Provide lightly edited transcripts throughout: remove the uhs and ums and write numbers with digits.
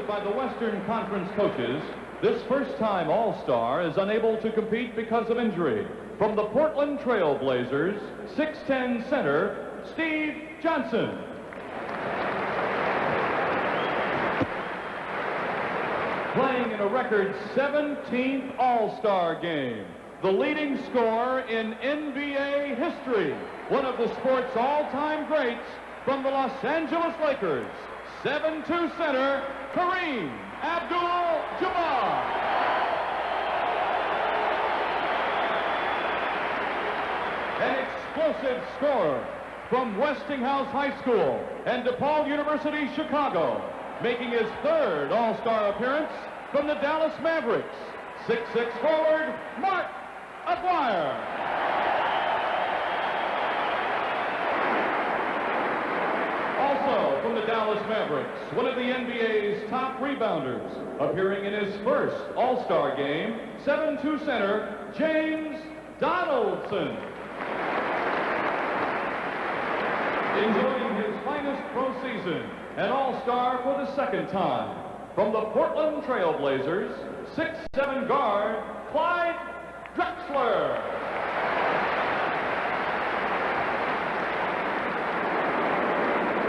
noted by the Western Conference coaches, this first-time All-Star is unable to compete because of injury. From the Portland Trail Blazers, 6'10" center, Steve Johnson. Playing in a record 17th All-Star game, the leading scorer in NBA history, one of the sport's all-time greats from the Los Angeles Lakers, 7'2" center, Kareem Abdul-Jabbar. An explosive scorer from Westinghouse High School and DePaul University, Chicago, making his third All-Star appearance from the Dallas Mavericks, 6'6" forward, Mark Aguirre. Also from the Dallas Mavericks, one of the NBA's top rebounders, appearing in his first All-Star game, 7'2" center, James Donaldson. Enjoying his finest pro season, an All-Star for the second time. From the Portland Trail Blazers, 6'7" guard, Clyde Drexler.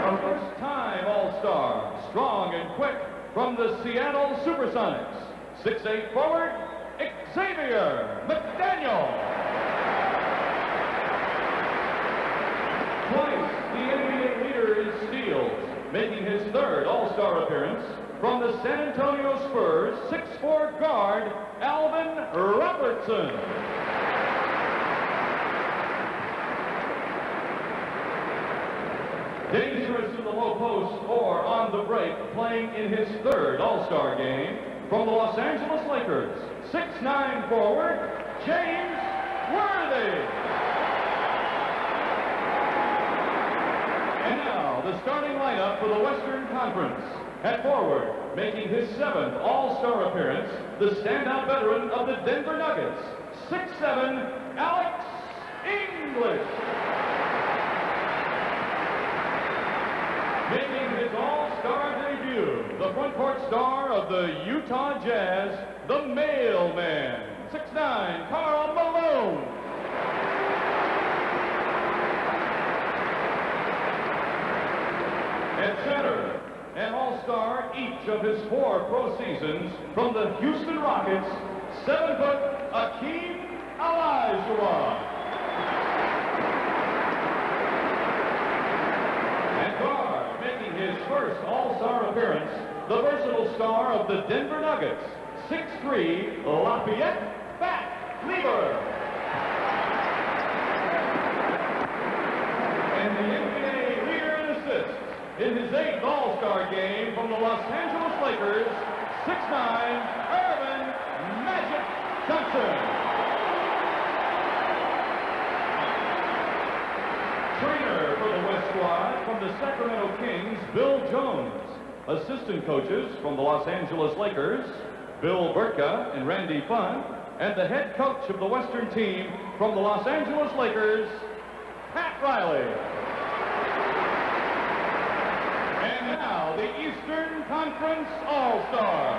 A first-time All-Star, strong and quick, from the Seattle Supersonics, 6'8" forward, Xavier McDaniel. Twice the NBA leader in steals, making his third All-Star appearance from the San Antonio Spurs, 6'4" guard, Alvin Robertson. Dangerous in the low post or on the break, playing in his third All-Star game from the Los Angeles Lakers, 6'9" forward, James Worthy. And now, the starting lineup for the Western Conference. At forward, making his seventh All-Star appearance, the standout veteran of the Denver Nuggets, 6'7", Alex English. Making his All-Star debut, the front court star of the Utah Jazz, the Mailman, 6'9", Karl Malone. At center, an All-Star each of his 4 pro seasons from the Houston Rockets, 7-foot Akeem Olajuwon. And guard, making his first All-Star appearance, the versatile star of the Denver Nuggets, 6'3", Lafayette Bat Lieber. And the NBA leader in assists in his 8th All-Star game from the Los Angeles Lakers, 6'9", Earvin Magic Johnson. Trainer for the West Squad from the Sacramento Kings, Bill Jones. Assistant coaches from the Los Angeles Lakers, Bill Burtka and Randy Funn. And the head coach of the Western team from the Los Angeles Lakers, Pat Riley. And now, the Eastern Conference All-Star.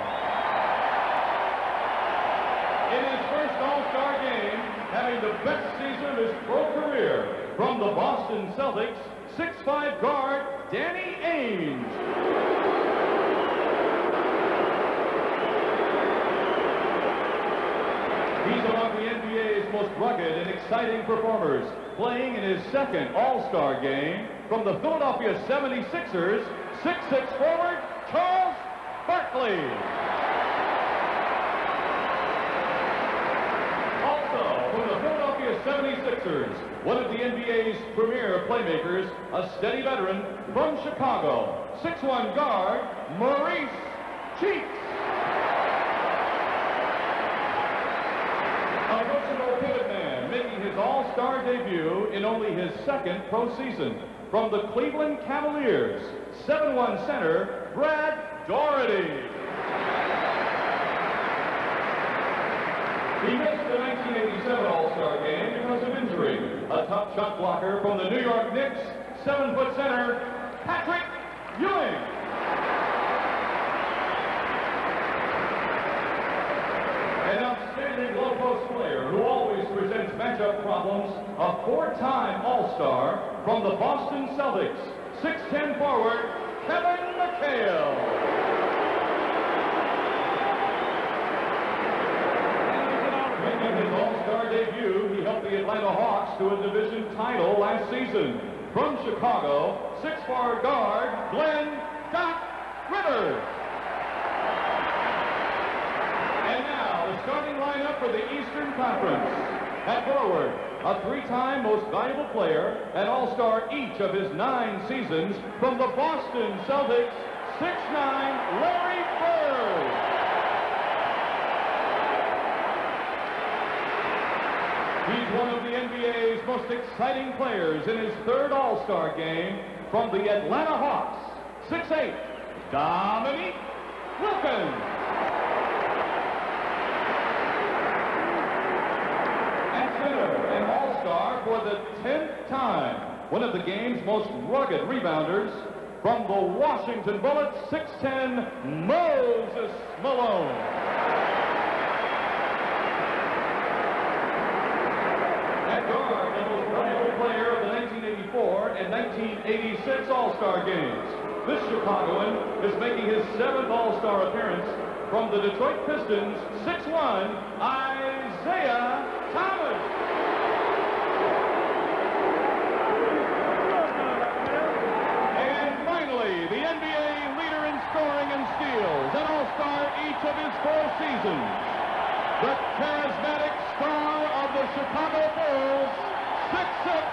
In his first All-Star game, having the best season of his pro career, from the Boston Celtics, 6'5" guard, Danny Ainge. He's among the NBA's most rugged and exciting performers, playing in his second All-Star game from the Philadelphia 76ers, 6'6" forward, Charles Barkley. Also, from the Philadelphia 76ers, one of the NBA's premier playmakers, a steady veteran from Chicago, 6'1" guard, Maurice Cheeks. A versatile pivot man, making his All-Star debut in only his second pro season. From the Cleveland Cavaliers, 7'1" center, Brad Daugherty. He missed the 1987 All-Star game because of injury. A tough shot blocker from the New York Knicks, 7-foot center, Patrick Ewing. problems, a four-time All-Star from the Boston Celtics, 6'10" forward, Kevin McHale. Making his All-Star debut, he helped the Atlanta Hawks to a division title last season. From Chicago, 6'4" guard, Glenn "Doc" Rivers. And now, the starting lineup for the Eastern Conference. At forward, a three-time most valuable player, an All-Star each of his 9 seasons, from the Boston Celtics, 6'9", Larry Bird. He's one of the NBA's most exciting players in his 3rd All-Star game from the Atlanta Hawks, 6'8", Dominique Wilkins. At center, an All-Star for the 10th time, one of the game's most rugged rebounders from the Washington Bullets, 6'10", Moses Malone. At guard, the most valuable player of the 1984 and 1986 All-Star games. This Chicagoan is making his 7th All-Star appearance from the Detroit Pistons, 6'1", Isaiah Thomas. And finally, the NBA leader in scoring and steals, an All-Star each of his 4 seasons. The charismatic star of the Chicago Bulls, 6'6",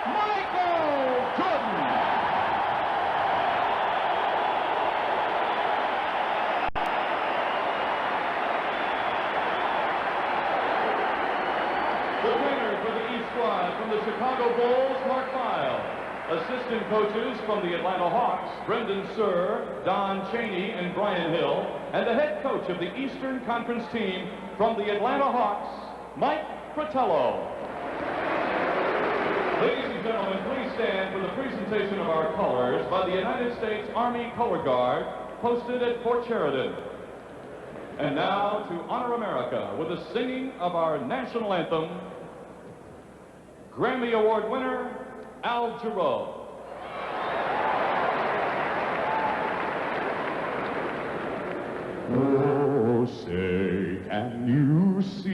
Michael Jordan. The trainer for the East squad from the Chicago Bulls, Mark Feil. Assistant coaches from the Atlanta Hawks, Brendan Suhr, Don Chaney, and Brian Hill. And the head coach of the Eastern Conference team from the Atlanta Hawks, Mike Fratello. Ladies and gentlemen, please stand for the presentation of our colors by the United States Army Color Guard, posted at Fort Sheridan. And now to honor America with the singing of our national anthem, Grammy Award winner, Al Jarreau. Oh, say, can you see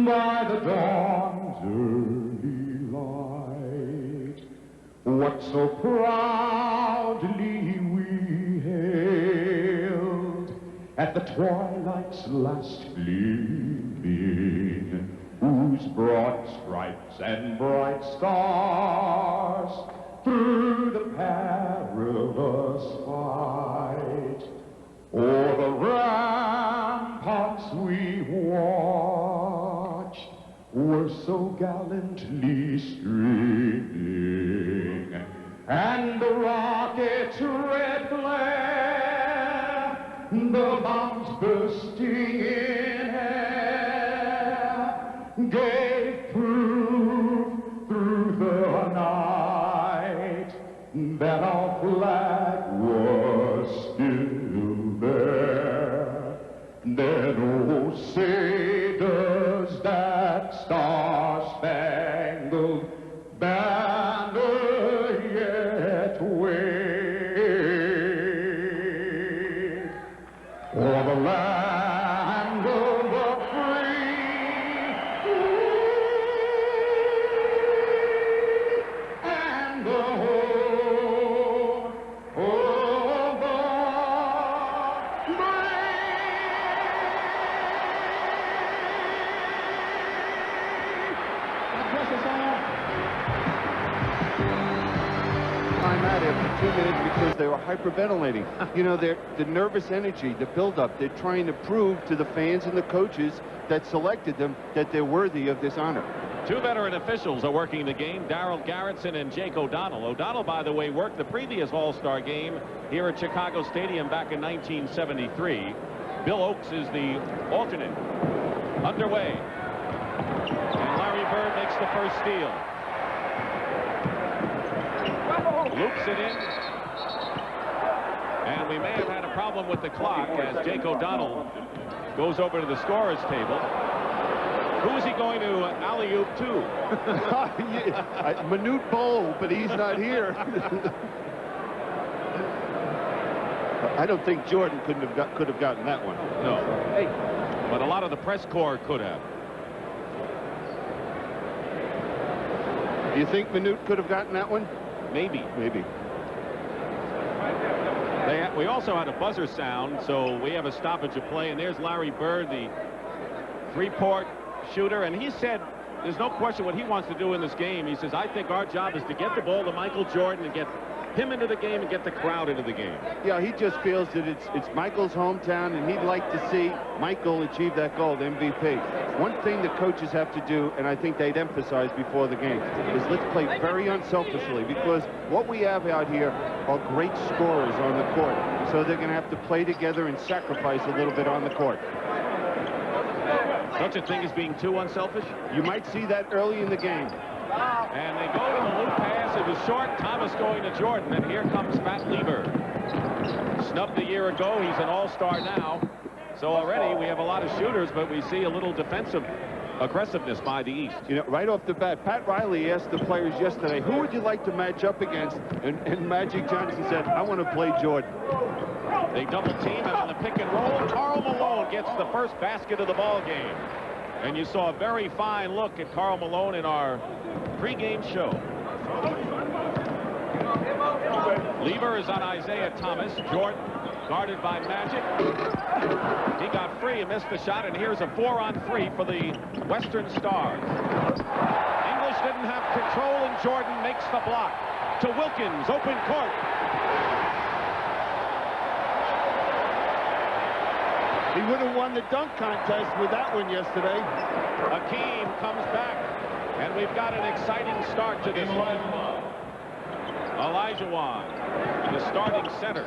by the dawn's early light what so proudly we hailed at the twilight's last gleaming, whose broad stripes and bright stars through the perilous fight o'er the ramparts we watched were so gallantly streaming, and the rocket's red glare, the bombs bursting in air, gave proof through the night that our flag was still there. Then, oh, say, does that star-spangled banner yet wave o'er the land of the free and the home of the Time out after 2 minutes because they were hyperventilating. You know, the nervous energy, the buildup, they're trying to prove to the fans and the coaches that selected them that they're worthy of this honor. 2 veteran officials are working the game, Darryl Garretson and Jake O'Donnell. O'Donnell, by the way, worked the previous All-Star game here at Chicago Stadium back in 1973. Bill Oakes is the alternate. Underway. And Larry Bird makes the first steal. Loops it in. And we may have had a problem with the clock as Jake O'Donnell goes over to the scorer's table. Who is he going to alley-oop to? Manute Bol, but he's not here. I don't think Jordan could have gotten that one. No. Hey. But a lot of the press corps could have. Do you think Manute could have gotten that one? Maybe. Maybe. We also had a buzzer sound, so we have a stoppage of play, and there's Larry Bird, the three-point shooter, and he said there's no question what he wants to do in this game. He says, I think our job is to get the ball to Michael Jordan and get him into the game and get the crowd into the game. Yeah, he just feels that it's Michael's hometown, and he'd like to see Michael achieve that goal, the MVP. One thing the coaches have to do, and I think they'd emphasize before the game, is let's play very unselfishly, because what we have out here are great scorers on the court, so they're going to have to play together and sacrifice a little bit on the court. Such a thing as being too unselfish? You might see that early in the game. And they go to the loop pass. It was short. Thomas going to Jordan, and here comes Pat Lever. Snubbed a year ago. He's an all-star now. So already we have a lot of shooters, but we see a little defensive aggressiveness by the East. You know, right off the bat, Pat Riley asked the players yesterday, who would you like to match up against? And Magic Johnson said, I want to play Jordan. They double team, and on the pick and roll, Karl Malone gets the first basket of the ball game. And you saw a very fine look at Karl Malone in our pregame show. Lever is on Isaiah Thomas. Jordan guarded by Magic. He got free and missed the shot, and here's a 4-on-3 for the Western Stars. English didn't have control, and Jordan makes the block to Wilkins, open court. He would have won the dunk contest with that one yesterday. Hakeem comes back, and we've got an exciting start to this one. Olajuwon, the starting center.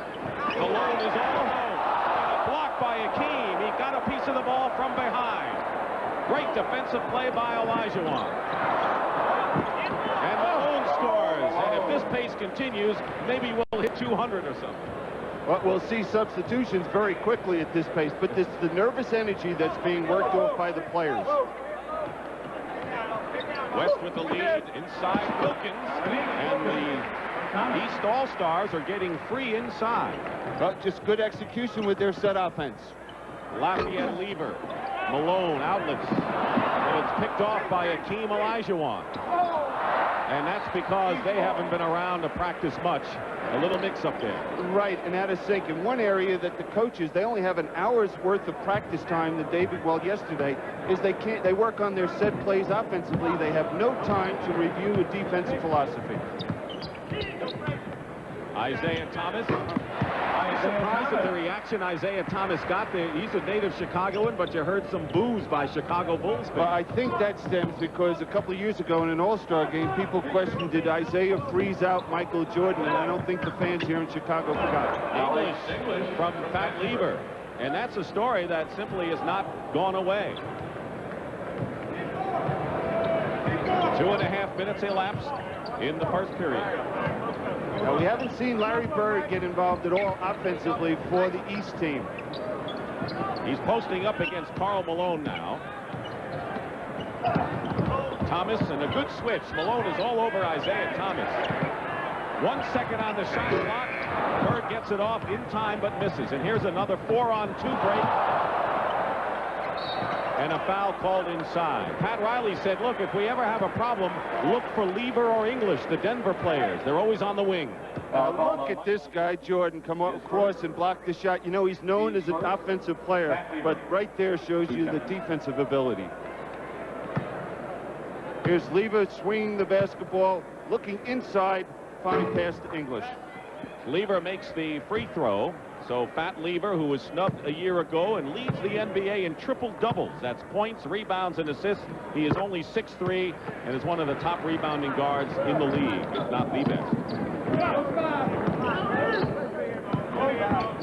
Malone is all alone. And a block by Hakeem. He got a piece of the ball from behind. Great defensive play by Olajuwon. And Malone scores. And if this pace continues, maybe we'll hit 200 or something. Well, we'll see substitutions very quickly at this pace, but this the nervous energy that's being worked off by the players. West with the lead inside Wilkins, and the East All-Stars are getting free inside. Well, just good execution with their set offense. Lafayette Lever, Malone outlets, and it's picked off by Hakeem Olajuwon. And that's because they haven't been around to practice much. A little mix-up there. Right, and out of sync. In one area that the coaches, they only have an hour's worth of practice time that yesterday, is they work on their set plays offensively. They have no time to review a defensive philosophy. Isaiah Thomas. I'm surprised at the reaction Isaiah Thomas got there. He's a native Chicagoan, but you heard some boos by Chicago Bulls fans. Well, I think that stems because a couple of years ago in an All-Star game, people questioned, did Isaiah freeze out Michael Jordan? And I don't think the fans here in Chicago forgot. English from Pat Lever. And that's a story that simply has not gone away. 2.5 minutes elapsed in the first period. Now, we haven't seen Larry Bird get involved at all offensively for the East team. He's posting up against Karl Malone now. Thomas, and a good switch. Malone is all over Isaiah Thomas. 1 second on the shot clock. Bird gets it off in time but misses. And here's another 4-on-2 break. And a foul called inside. Pat Riley said, look, if we ever have a problem, look for Lever or English, the Denver players. They're always on the wing. Look at this guy, Jordan, come across and block the shot. You know, he's known as an offensive player, but right there shows you the defensive ability. Here's Lever swinging the basketball, looking inside, fine pass to English. Lever makes the free throw. So Pat Lever, who was snubbed a year ago and leads the NBA in triple doubles. That's points, rebounds, and assists. He is only 6'3" and is one of the top rebounding guards in the league, if not the best.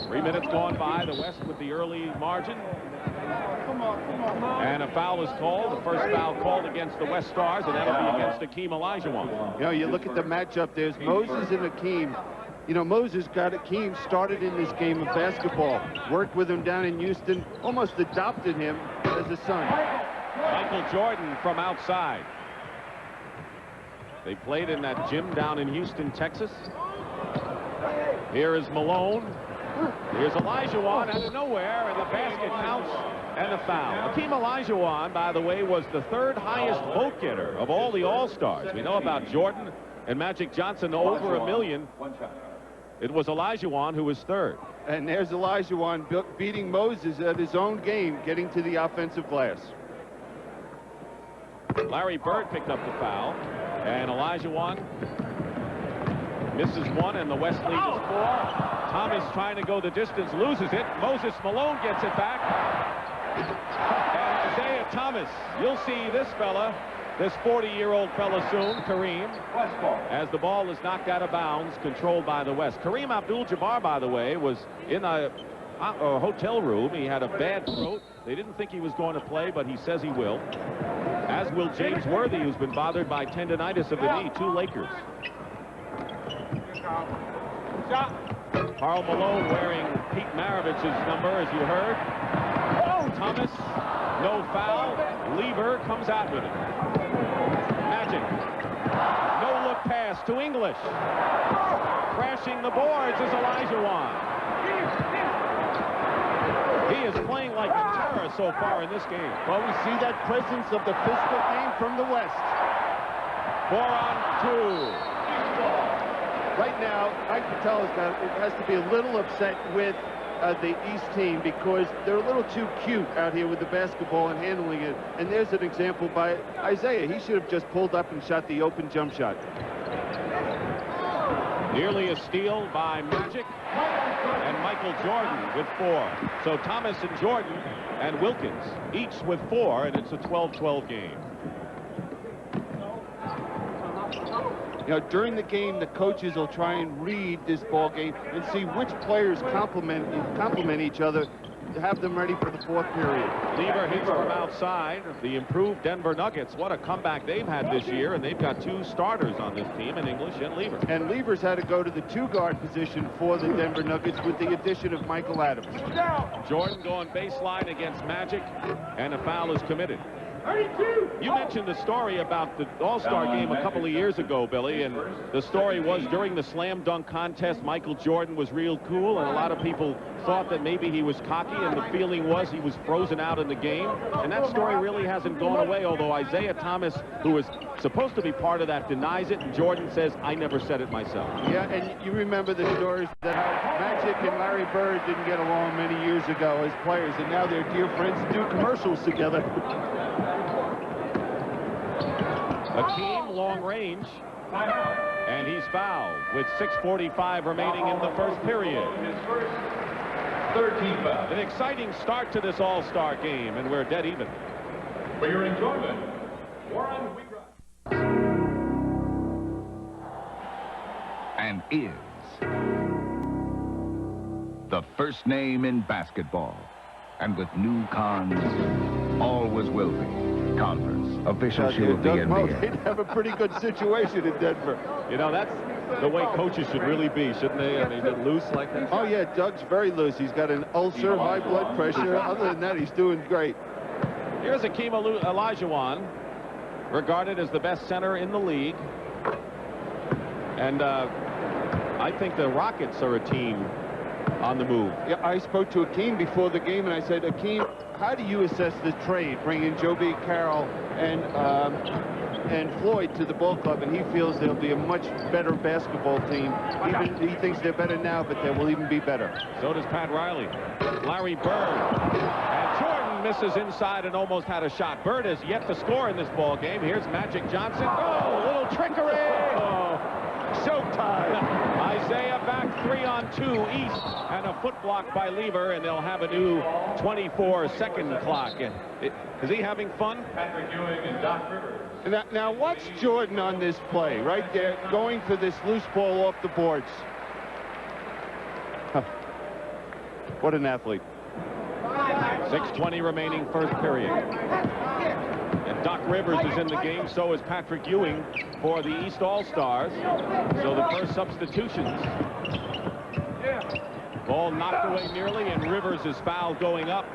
3 minutes gone by. The West with the early margin. And a foul is called. The first foul called against the West Stars, and that'll be against Hakeem Olajuwon. You know, you look at the matchup. There's Moses and Hakeem. You know, Moses got Hakeem started in this game of basketball, worked with him down in Houston, almost adopted him as a son. Michael Jordan from outside. They played in that gym down in Houston, Texas. Here is Malone. Here's Olajuwon out of nowhere, and the basket counts and a foul. Hakeem Olajuwon, by the way, was the third highest vote getter of all the All-Stars. We know about Jordan and Magic Johnson over 1 million. It was Olajuwon who was third. And there's Olajuwon beating Moses at his own game, getting to the offensive glass. Larry Bird picked up the foul, and Olajuwon misses one, and the West lead is 4. Thomas trying to go the distance, loses it. Moses Malone gets it back. And Isaiah Thomas, you'll see this fella, this 40-year-old fella soon, Kareem, as the ball is knocked out of bounds, controlled by the West. Kareem Abdul-Jabbar, by the way, was in a hotel room. He had a bad throat. They didn't think he was going to play, but he says he will. As will James Worthy, who's been bothered by tendonitis of the knee. 2 Lakers. Karl Malone wearing Pete Maravich's number, as you heard. Thomas, no foul. Lever comes out with it. Magic. No-look pass to English. Crashing the boards is Olajuwon. He is playing like a terror so far in this game. Well, we see that presence of the physical game from the West. 4-on-2. Right now, Mike Patel has to be a little upset with the East team because they're a little too cute out here with the basketball and handling it. And there's an example by Isaiah. He should have just pulled up and shot the open jump shot. Nearly a steal by Magic, and Michael Jordan with 4. So Thomas and Jordan and Wilkins each with 4, and it's a 12-12 game. You know, during the game, the coaches will try and read this ball game and see which players complement each other to have them ready for the 4th period. Lever hits from outside. The improved Denver Nuggets, what a comeback they've had this year, and they've got 2 starters on this team in English and Lever. And Lever's had to go to the 2-guard position for the Denver Nuggets with the addition of Michael Adams. Jordan going baseline against Magic, and a foul is committed. You mentioned the story about the All-Star game a couple of years ago, Billy, and the story was during the slam dunk contest, Michael Jordan was real cool, and a lot of people thought that maybe he was cocky, and the feeling was he was frozen out in the game. And that story really hasn't gone away, although Isaiah Thomas, who is supposed to be part of that, denies it, and Jordan says, I never said it myself. Yeah, and you remember the stories that how Magic and Larry Bird didn't get along many years ago as players, and now they're dear friends and do commercials together. Hakeem, long range, and he's fouled with 6:45 remaining in the first period. His first 13 fouls. An exciting start to this All-Star game, and we're dead even. For your enjoyment, Warren Wheatright. And is the first name in basketball. And with new cons, always will be. Converse, official shoe of the NBA. They'd have a pretty good situation in Denver. You know, that's the way coaches should really be, shouldn't they? I mean, they're loose like that. Oh, yeah, Doug's very loose. He's got an ulcer, high blood pressure. Other than that, he's doing great. Here's Hakeem Olajuwon, regarded as the best center in the league. And I think the Rockets are a team on the move. Yeah, I spoke to Hakeem before the game, and I said, Hakeem, how do you assess the trade, bringing Joe B. Carroll and Floyd to the ball club? And he feels they'll be a much better basketball team. Even he thinks they're better now, but they will even be better. So does Pat Riley. Larry Bird. And Jordan misses inside and almost had a shot. Bird has yet to score in this ball game. Here's Magic Johnson. Oh, a little trickery. Oh, showtime. Isaiah back 3-on-2 East, and a foot block by Lever, and they'll have a new 24-second clock. Is he having fun? Patrick Ewing and Doc Rivers. Now watch Jordan on this play right there, going for this loose ball off the boards. Huh. What an athlete. 6:20 remaining first period. And Doc Rivers is in the game, so is Patrick Ewing for the East All-Stars. So the first substitutions. Ball knocked away nearly, and Rivers is fouled going up.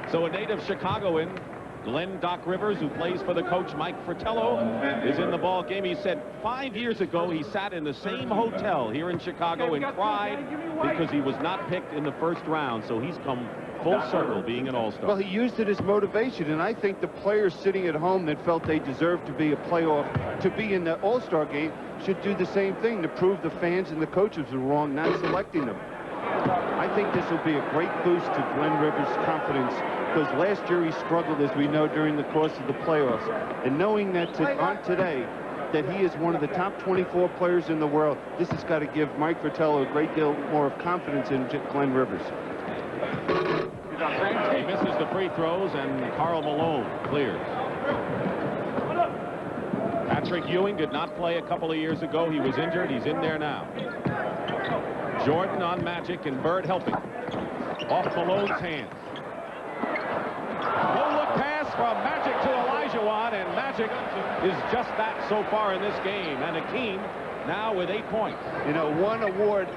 So a native Chicagoan Glenn Doc Rivers, who plays for the coach Mike Fratello, is in the ball game. He said 5 years ago he sat in the same hotel here in Chicago and cried because he was not picked in the first round. So he's come full circle being an All-Star. Well, he used it as motivation, and I think the players sitting at home that felt they deserved to be a playoff, to be in the All-Star game, should do the same thing to prove the fans and the coaches were wrong not selecting them. I think this will be a great boost to Glenn Rivers' confidence, because last year he struggled, as we know, during the course of the playoffs. And knowing that on today, that he is one of the top 24 players in the world, this has got to give Mike Fratello a great deal more of confidence in Glenn Rivers. He misses the free throws, and Karl Malone clears. Patrick Ewing did not play a couple of years ago. He was injured. He's in there now. Jordan on Magic, and Bird helping. Off Malone's hands. No look pass from Magic to Olajuwon, and Magic is just that so far in this game. And Hakeem now with 8 points. You know, one award.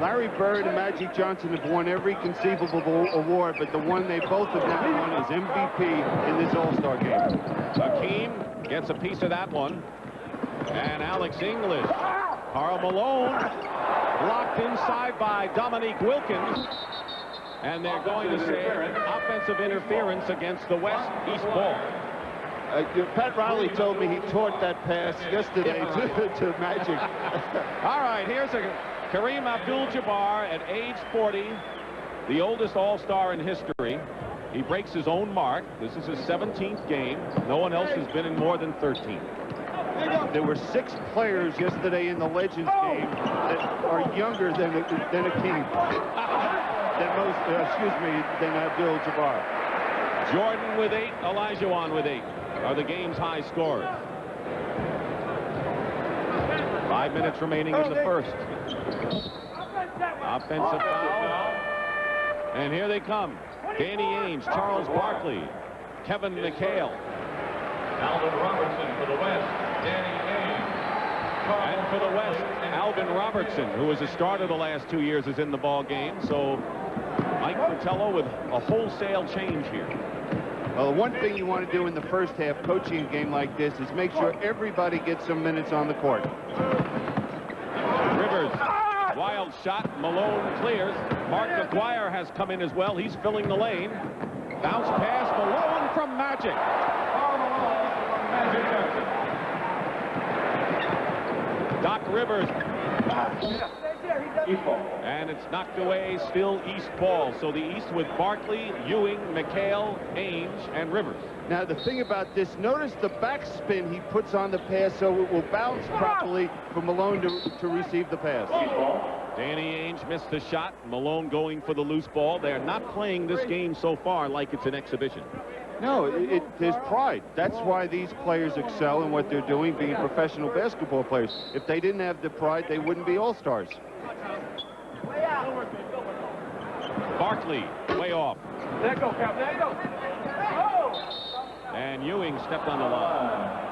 Larry Bird and Magic Johnson have won every conceivable award, but the one they both have not won is MVP in this All-Star game. Hakeem gets a piece of that one. And Alex English. Karl Malone blocked inside by Dominique Wilkins. And they're going to say offensive interference against the West-East ball. Pat Riley told me he taught that pass yesterday to Magic. All right, here's Kareem Abdul-Jabbar at age 40, the oldest All-Star in history. He breaks his own mark. This is his 17th game. No one else has been in more than 13. There were 6 players yesterday in the Legends game that are younger than Hakeem. Than Abdul-Jabbar. Jordan with 8, Olajuwon with 8 are the game's high scorers. 5 minutes remaining in the first. Offensive foul. And here they come. Danny Ainge, Charles Barkley, Kevin McHale. Alvin Robertson for the West. Danny Ainge. And for the West, Alvin Robertson, who was a starter the last 2 years, is in the ball game. So Mike Fratello with a wholesale change here. Well, one thing you want to do in the first half, coaching a game like this, is make sure everybody gets some minutes on the court. Rivers, wild shot. Malone clears. Mark McGuire has come in as well. He's filling the lane. Bounce pass. Malone from Magic. Doc Rivers. And it's knocked away, still East ball. So the East with Barkley, Ewing, McHale, Ainge, and Rivers. Now, the thing about this, notice the backspin he puts on the pass so it will bounce properly for Malone to receive the pass. Danny Ainge missed the shot. Malone going for the loose ball. They're not playing this game so far like it's an exhibition. No, there's pride. That's why these players excel in what they're doing, being professional basketball players. If they didn't have the pride, they wouldn't be All-Stars. Barkley, way off. There you go, Cap. There you go. And Ewing stepped on the line.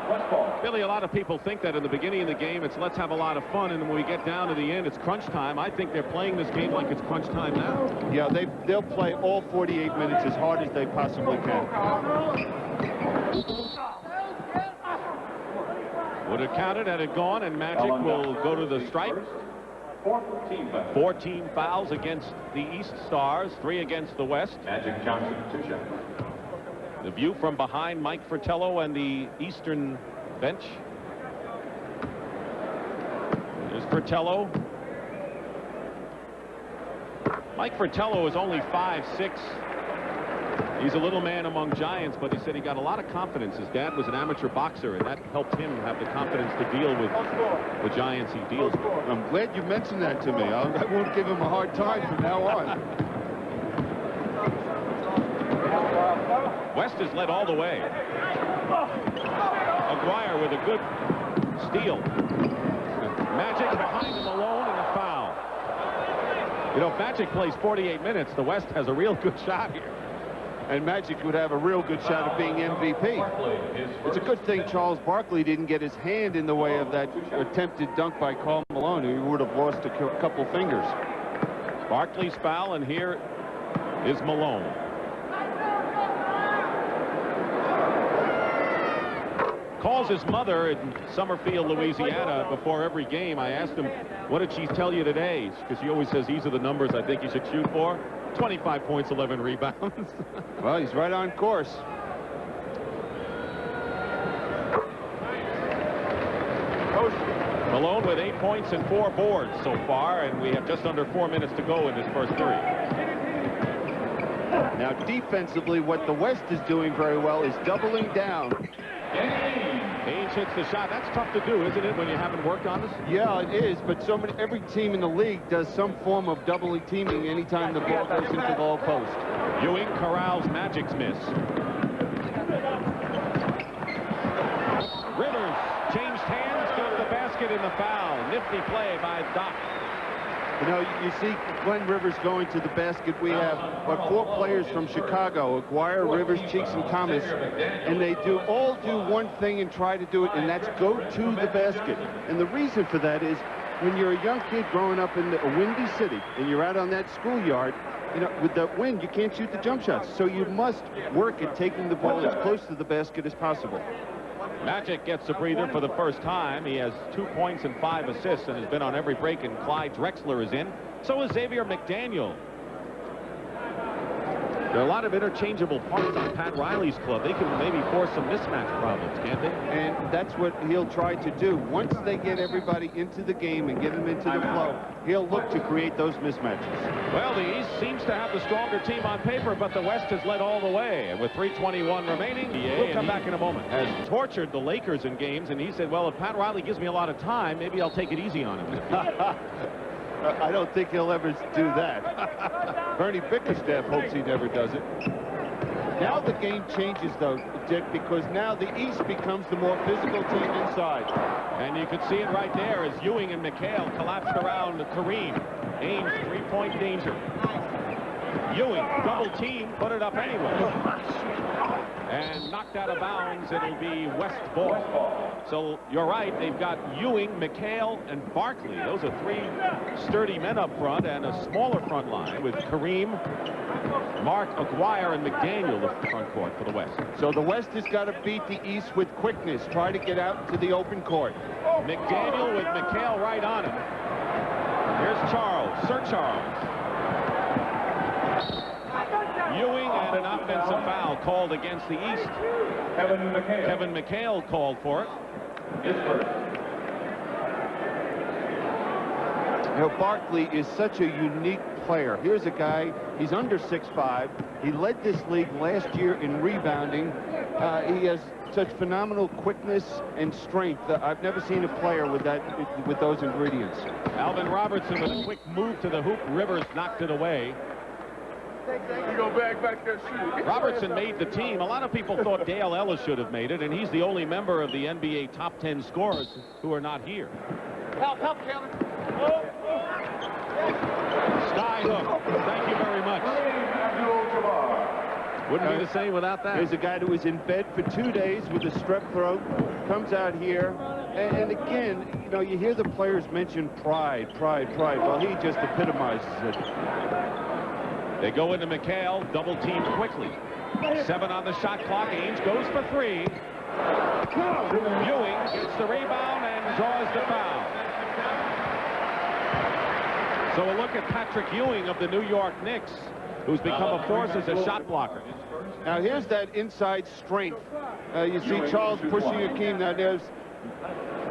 Billy, a lot of people think that in the beginning of the game, it's let's have a lot of fun, and when we get down to the end, it's crunch time. I think they're playing this game like it's crunch time now. Yeah, they'll play all 48 minutes as hard as they possibly can. Would have counted had it gone, and Magic will go to the stripe. 14 fouls against the East Stars, 3 against the West. Magic Johnson, 2 shots. The view from behind Mike Fratello and the Eastern bench. There's Fratello. Mike Fratello is only 5'6". He's a little man among giants, but he said he got a lot of confidence. His dad was an amateur boxer, and that helped him have the confidence to deal with the giants he deals with. I'm glad you mentioned that to me. I won't give him a hard time from now on. West is led all the way. Aguirre with a good steal. Magic behind him alone, and a foul. You know, if Magic plays 48 minutes, the West has a real good shot here. And Magic would have a real good shot of being MVP. It's a good thing Charles Barkley didn't get his hand in the way of that attempted dunk by Karl Malone. He would have lost a couple fingers. Barkley's foul, and here is Malone. calls his mother in Summerfield, Louisiana, before every game. I asked him, what did she tell you today? Because she always says, these are the numbers I think you should shoot for. 25 points, 11 rebounds. Well, he's right on course. Malone with 8 points and 4 boards so far, and we have just under 4 minutes to go in this first 3. Now, defensively, what the West is doing very well is doubling down. Ainge hits the shot. That's tough to do, isn't it, when you haven't worked on this? Yeah, it is, but every team in the league does some form of doubly teaming anytime the ball goes into the low post. Ewing corrals Magic's miss. Rivers changed hands, got the basket in the foul. Nifty play by Doc. You know, you see Glenn Rivers going to the basket. We have, 4 players from Chicago, Aguirre, Rivers, Cheeks, and Thomas, and they all do one thing and try to do it, and that's go to the basket. And the reason for that is when you're a young kid growing up in a windy city and you're out on that schoolyard, you know, with the wind, you can't shoot the jump shots. So you must work at taking the ball as close to the basket as possible. Magic gets a breather for the first time. He has 2 points and 5 assists and has been on every break, and Clyde Drexler is in. So is Xavier McDaniel. There are a lot of interchangeable parts on Pat Riley's club. They can maybe force some mismatch problems, can't they? And that's what he'll try to do. Once they get everybody into the game and get them into the flow, he'll look to create those mismatches. Well, the East seems to have the stronger team on paper, but the West has led all the way. And with 3:21 remaining, we'll come back in a moment. Has tortured the Lakers in games, and he said, well, if Pat Riley gives me a lot of time, maybe I'll take it easy on him. I don't think he'll ever do that. Bernie Bickerstaff hopes he never does it. Now the game changes, though, Dick, because now the East becomes the more physical team inside. And you can see it right there as Ewing and McHale collapsed around Kareem. Ainge, 3-point danger. Ewing, double team, put it up anyway. And knocked out of bounds, it'll be West ball. So you're right, they've got Ewing, McHale, and Barkley. Those are 3 sturdy men up front and a smaller front line with Kareem, Mark, Aguirre, and McDaniel the front court for the West. So the West has got to beat the East with quickness, try to get out to the open court. McDaniel with McHale right on him. Here's Charles, Sir Charles. Ewing and an offensive foul called against the East. Kevin McHale called for it. You know, Barkley is such a unique player. Here's a guy, he's under 6'5". He led this league last year in rebounding. He has such phenomenal quickness and strength. I've never seen a player with those ingredients. Alvin Robertson with a quick move to the hoop. Rivers knocked it away. You go back there, shoot. Robertson made the team. A lot of people thought Dale Ellis should have made it, and he's the only member of the NBA top 10 scorers who are not here. Help, Kevin. Sky hook. Thank you very much. Wouldn't be the same without that. There's a guy that was in bed for 2 days with a strep throat, comes out here, and again, you know, you hear the players mention pride. Well, he just epitomizes it. They go into McHale, double team quickly. 7 on the shot clock. Ainge goes for 3. Ewing gets the rebound and draws the foul. So a look at Patrick Ewing of the New York Knicks, who's become a force as a shot blocker. Now here's that inside strength. You see Charles pushing Akeem. Now there's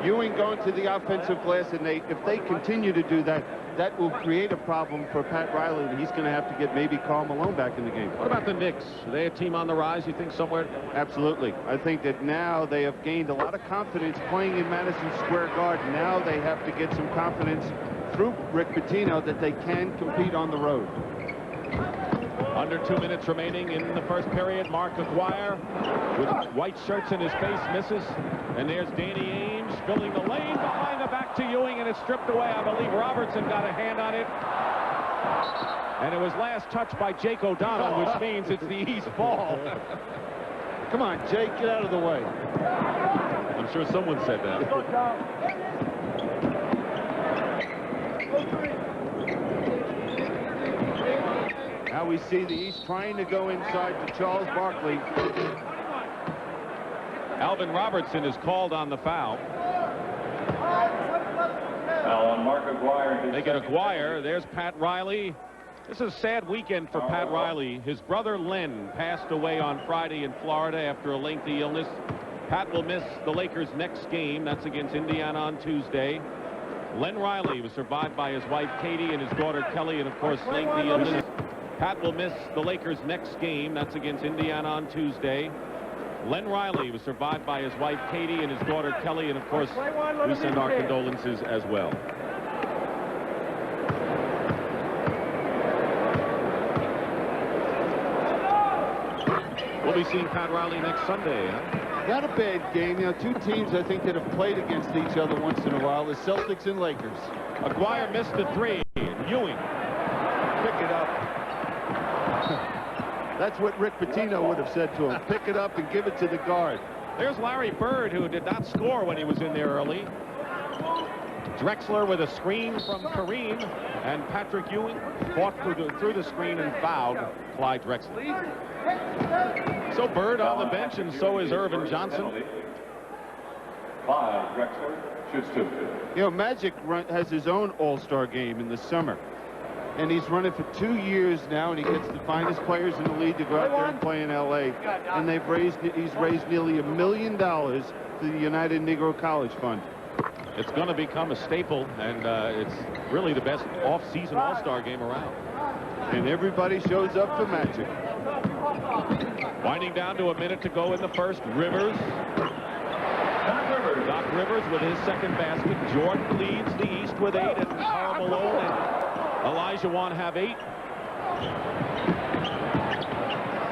Ewing going to the offensive glass, and if they continue to do that, that will create a problem for Pat Riley, and he's going to have to get maybe Karl Malone back in the game. What about the Knicks? Are they a team on the rise, you think, somewhere? Absolutely. I think that now they have gained a lot of confidence playing in Madison Square Garden. Now they have to get some confidence through Rick Pitino that they can compete on the road. Under 2 minutes remaining in the first period. Mark Aguirre with white shirts in his face misses. And there's Danny Ainge filling the lane behind the back to Ewing, and it's stripped away. I believe Robertson got a hand on it. And it was last touched by Jake O'Donnell, which means it's the East ball. Come on, Jake, get out of the way. I'm sure someone said that. Now we see the East trying to go inside to Charles Barkley. Alvin Robertson is called on the foul. Foul on Mark Aguirre. They get Aguirre. There's Pat Riley. This is a sad weekend for Pat Riley. His brother Len passed away on Friday in Florida after a lengthy illness. Pat will miss the Lakers' next game. That's against Indiana on Tuesday. Len Riley was survived by his wife Katie and his daughter Kelly, and of course lengthy illness. Pat will miss the Lakers' next game. That's against Indiana on Tuesday. Len Riley was survived by his wife Katie and his daughter Kelly, and of course we send our condolences as well. We'll be seeing Pat Riley next Sunday, huh? Not a bad game. You know, two teams I think that have played against each other once in a while, the Celtics and Lakers. Aguirre missed the three. Ewing. Pick it up. That's what Rick Pitino would have said to him. Pick it up and give it to the guard. There's Larry Bird, who did not score when he was in there early. Drexler with a screen from Kareem, and Patrick Ewing fought through the screen and fouled Clyde Drexler. So Bird on the bench, and so is Irvin Johnson. Clyde Drexler shoots 2. You know, Magic has his own all-star game in the summer. And he's running for 2 years now, and he gets the finest players in the league to go out there and play in L.A. And he's raised nearly $1 million to the United Negro College Fund. It's going to become a staple, and it's really the best off-season all-star game around. And everybody shows up for Magic. Winding down to a minute to go in the first. Rivers. Doc Rivers with his second basket. Jordan leads the East with 8, and Karl Malone and Elijah Wan have 8.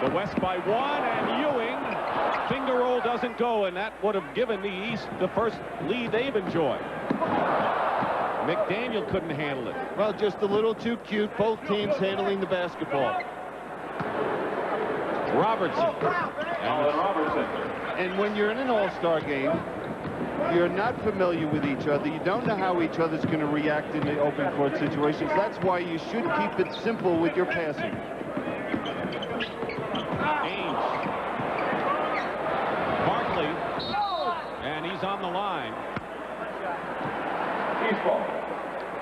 The West by 1, and Ewing. Finger roll doesn't go, and that would have given the East the first lead they've enjoyed. McDaniel couldn't handle it. Well, just a little too cute. Both teams handling the basketball. Robertson. And when you're in an all-star game, you're not familiar with each other. You don't know how each other's going to react in the open court situations. That's why you should keep it simple with your passing. Ainge. Barkley. And he's on the line.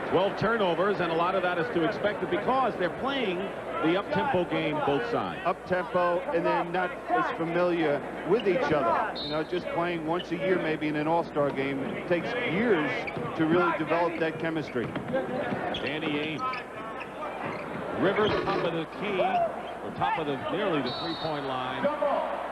12 turnovers, and a lot of that is to expected because they're playing the up-tempo game both sides. Up-tempo, and then not as familiar with each other. You know, just playing once a year maybe in an all-star game. It takes years to really develop that chemistry. Danny Ainge. Rivers top of the key, or top of nearly the three-point line.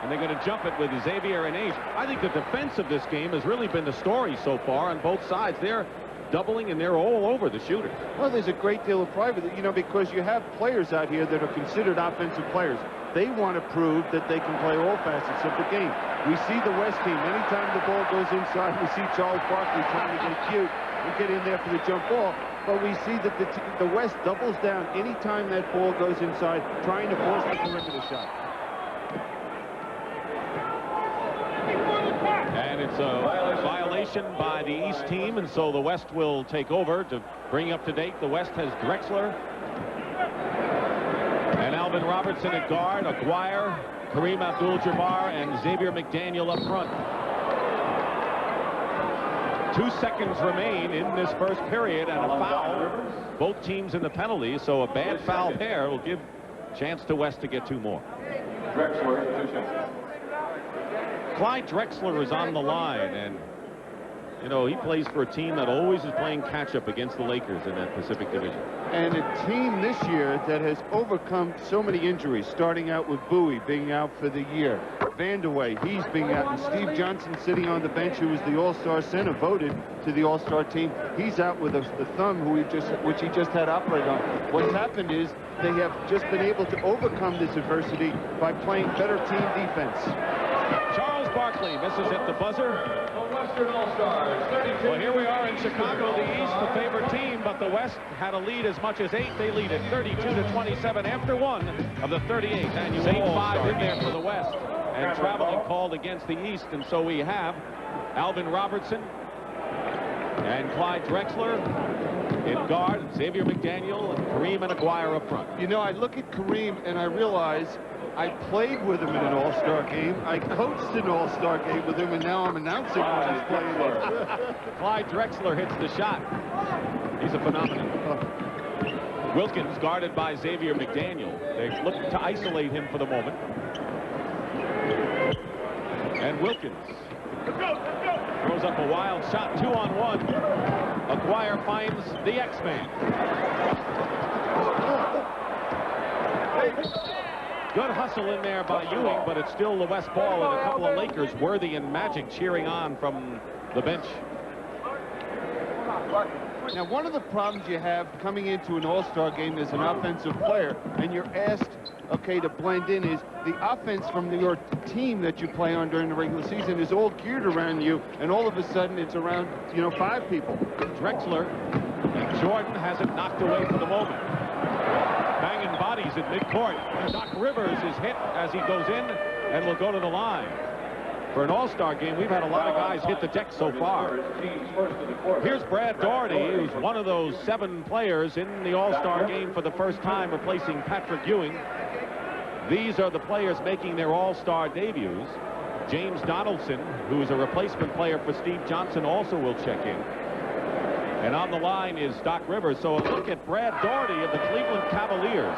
And they're going to jump it with Xavier and Ainge. I think the defense of this game has really been the story so far on both sides. They're doubling, and they're all over the shooters. Well, there's a great deal of pride, you know, because you have players out here that are considered offensive players. They want to prove that they can play all facets of the game. We see the West team. Anytime the ball goes inside, we see Charles Barkley trying to get cute and get in there for the jump ball. But we see that the West doubles down anytime that ball goes inside, trying to force the perimeter shot. And it's a violation by the East team, and so the West will take over. To bring up to date, the West has Drexler and Alvin Robertson at guard, Aguirre, Kareem Abdul-Jabbar, and Xavier McDaniel up front. 2 seconds remain in this first period, and a foul. Both teams in the penalties, so a bad foul pair will give chance to West to get 2 more. Drexler, 2 shots. Clyde Drexler is on the line, and you know, he plays for a team that always is playing catch-up against the Lakers in that Pacific Division. And a team this year that has overcome so many injuries, starting out with Bowie being out for the year. Vandeweghe, he's being out, and Steve Johnson sitting on the bench, who was the All-Star center, voted to the All-Star team. He's out with the thumb, which he just had operated on. What's happened is they have just been able to overcome this adversity by playing better team defense. Charles Barkley misses at the buzzer. Well, here we are in Chicago, the East, the favorite team, but the West had a lead as much as 8. They lead it 32-27 after 1 of the 38th annual All-Star 5 in there for the West, and traveling called against the East, and so we have Alvin Robertson and Clyde Drexler in guard, Xavier McDaniel, and Kareem and Aguirre up front. You know, I look at Kareem and I realize I played with him in an All-Star game. I coached an All-Star game with him, and now I'm announcing when he's playing it. Clyde Drexler hits the shot. He's a phenomenon. Wilkins guarded by Xavier McDaniel. They look to isolate him for the moment. And Wilkins throws up a wild shot, 2-on-1. Aguirre finds the X-Man. Good hustle in there by Ewing, but it's still the West ball and a couple of Lakers, Worthy and Magic, cheering on from the bench. Now, one of the problems you have coming into an All-Star game as an offensive player, and you're asked, okay, to blend in, is the offense from your team that you play on during the regular season is all geared around you, and all of a sudden it's around, 5 people. Drexler, and Jordan has it knocked away for the moment. Banging bodies at midcourt. Doc Rivers is hit as he goes in and will go to the line. For an All-Star game, we've had a lot of guys hit the deck so far. Here's Brad Daugherty, who's one of those 7 players in the All-Star game for the first time, replacing Patrick Ewing. These are the players making their All-Star debuts. James Donaldson, who's a replacement player for Steve Johnson, also will check in. And on the line is Doc Rivers. So a look at Brad Daugherty of the Cleveland Cavaliers.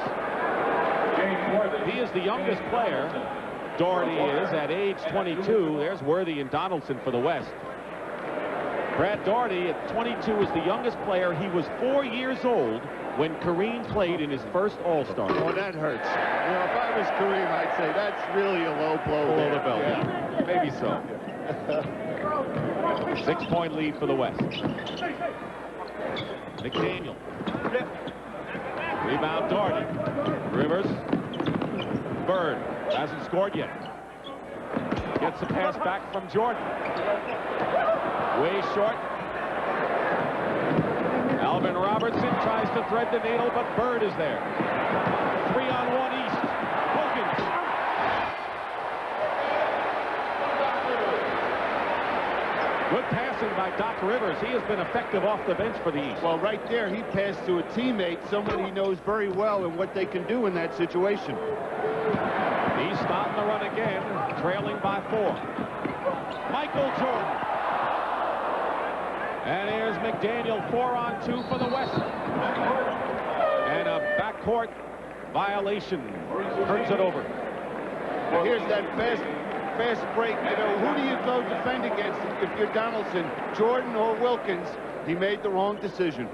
He is the youngest player. Daugherty is at age 22. There's Worthy and Donaldson for the West. Brad Daugherty at 22 is the youngest player. He was 4 years old when Kareem played in his first All-Star. Oh, that hurts. If I was Kareem, I'd say that's really a low blow. Below the belt. Yeah. Maybe so. 6-point lead for the West. McDaniel. Rebound Daugherty. Rivers. Bird hasn't scored yet. Gets the pass back from Jordan. Way short. Alvin Robertson tries to thread the needle, but Bird is there. 3-on-1 East. Wilkins. Good passing by Doc Rivers. He has been effective off the bench for the East. Well, right there, he passed to a teammate, someone he knows very well, and what they can do in that situation. East on the run again, trailing by 4. Michael Jordan. And here's McDaniel, 4-on-2 for the West. And a backcourt violation. Turns it over. Now here's that fast break. Who do you go defend against if you're Donaldson? Jordan or Wilkins? He made the wrong decision.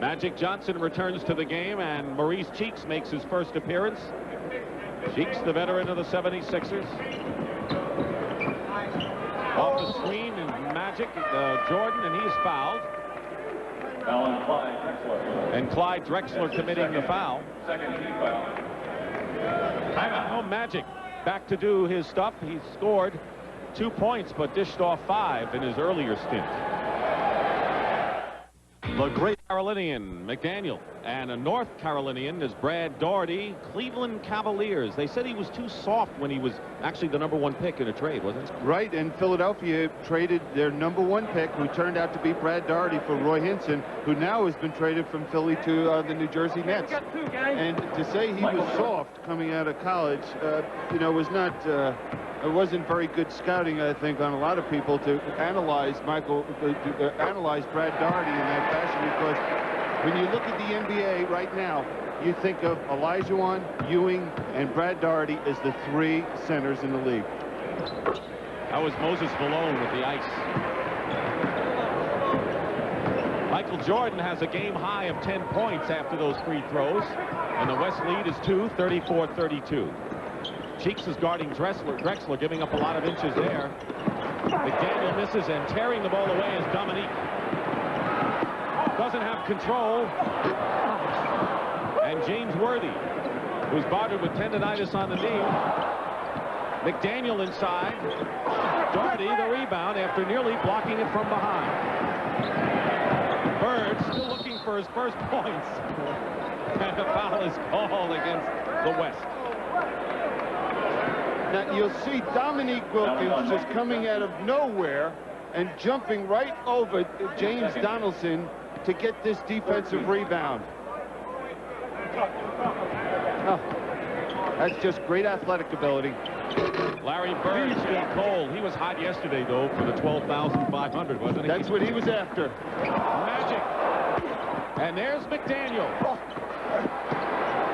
Magic Johnson returns to the game, and Maurice Cheeks makes his first appearance. Cheeks, the veteran of the 76ers. Off the screen, and Magic, Jordan, and he's fouled. And Clyde Drexler committing the foul. Second team foul. Oh, Magic back to do his stuff. He scored 2 points, but dished off 5 in his earlier stint. The great Carolinian, McDaniel, and a North Carolinian is Brad Daugherty, Cleveland Cavaliers. They said he was too soft when he was actually the #1 pick in a trade, wasn't it? Right, and Philadelphia traded their #1 pick, who turned out to be Brad Daugherty, for Roy Hinson, who now has been traded from Philly to the New Jersey Nets. And to say he was soft coming out of college, was not... it wasn't very good scouting, I think, on a lot of people to analyze analyze Brad Daugherty in that fashion, because when you look at the NBA right now, you think of Olajuwon, Ewing, and Brad Daugherty as the 3 centers in the league. That was Moses Malone with the ice. Michael Jordan has a game high of 10 points after those free throws, and the West lead is 2, 34-32. Cheeks is guarding Drexler, giving up a lot of inches there. McDaniel misses, and tearing the ball away is Dominique. Doesn't have control. And James Worthy, who's bothered with tendonitis on the knee. McDaniel inside. Daugherty the rebound after nearly blocking it from behind. Bird still looking for his first points. And a foul is called against the West. Now, you'll see Dominique Wilkins just coming out of nowhere and jumping right over James Donaldson to get this defensive rebound. Oh. That's just great athletic ability. Larry Bird stayed cold. He was hot yesterday, though, for the 12,500, wasn't he? That's what he was after. Magic. And there's McDaniel.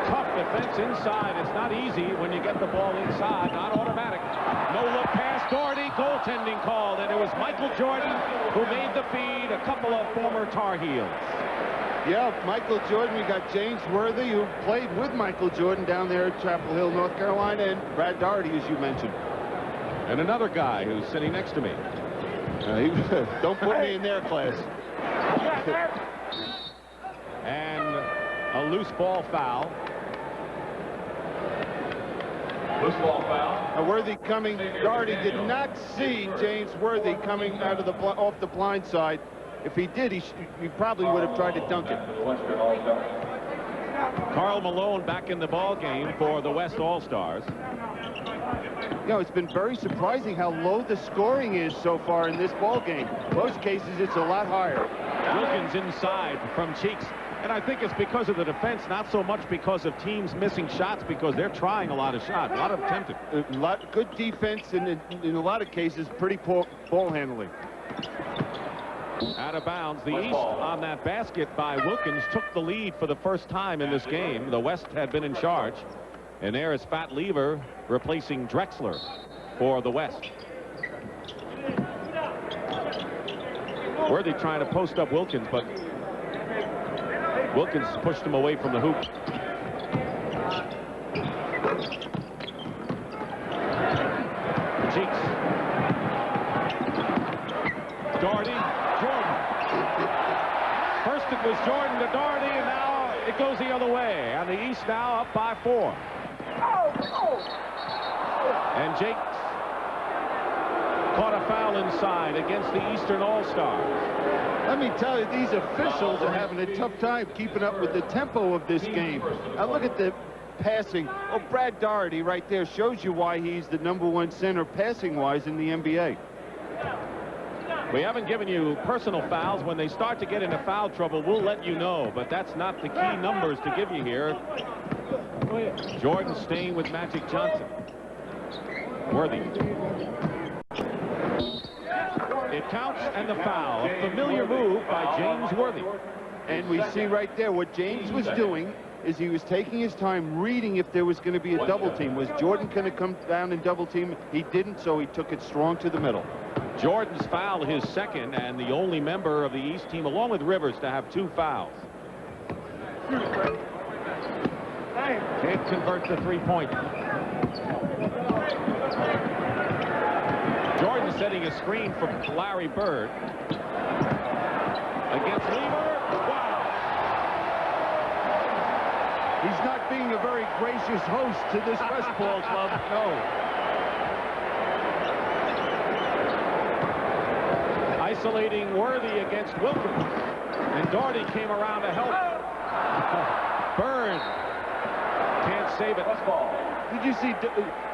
Tough defense inside. It's not easy when you get the ball inside. Not automatic. No look pass. Doherty. Goaltending called. And it was Michael Jordan who made the feed. A couple of former Tar Heels. Yeah, Michael Jordan. We got James Worthy, who played with Michael Jordan down there at Chapel Hill, North Carolina, and Brad Doherty, as you mentioned. And another guy who's sitting next to me. Don't put me in their class. And a loose ball foul. Loose ball foul. Worthy coming. Doherty did not see James Worthy coming out of the off the blind side. If he did, he probably would have tried to dunk it. Karl Malone back in the ball game for the West All-Stars. You know, it's been very surprising how low the scoring is so far in this ball game. Most cases, it's a lot higher. Wilkins inside from Cheeks. And I think it's because of the defense, not so much because of teams missing shots, because they're trying a lot of shots, a lot of attempted. A lot good defense, and in a lot of cases, pretty poor ball handling. Out of bounds. The East on that basket by Wilkins took the lead for the first time in this game. The West had been in charge. And there is Fat Lever replacing Drexler for the West. Worthy trying to post up Wilkins, but Wilkins pushed him away from the hoop. Cheeks. Doherty. Jordan. First it was Jordan to Doherty, and now it goes the other way. And the East now up by 4. And Jakes caught a foul inside against the Eastern All-Stars. Let me tell you, these officials are having a tough time keeping up with the tempo of this game. Now look at the passing. Oh, Brad Doherty right there shows you why he's the #1 center passing-wise in the NBA. We haven't given you personal fouls. When they start to get into foul trouble, we'll let you know, but that's not the key numbers to give you here. Jordan staying with Magic Johnson. Worthy. It counts, and the foul. A familiar move by James Worthy. And we see right there what James was doing is he was taking his time reading if there was going to be a double team. Was Jordan going to come down and double team? He didn't, so he took it strong to the middle. Jordan's foul, his second, and the only member of the East team, along with Rivers, to have 2 fouls. Can't convert the 3-pointer. Jordan setting a screen for Larry Bird. Against Lever. Wow. He's not being a very gracious host to this West Ball club. No. Isolating Worthy against Wilkins. And Doherty came around to help. Bird can't save it. Did you see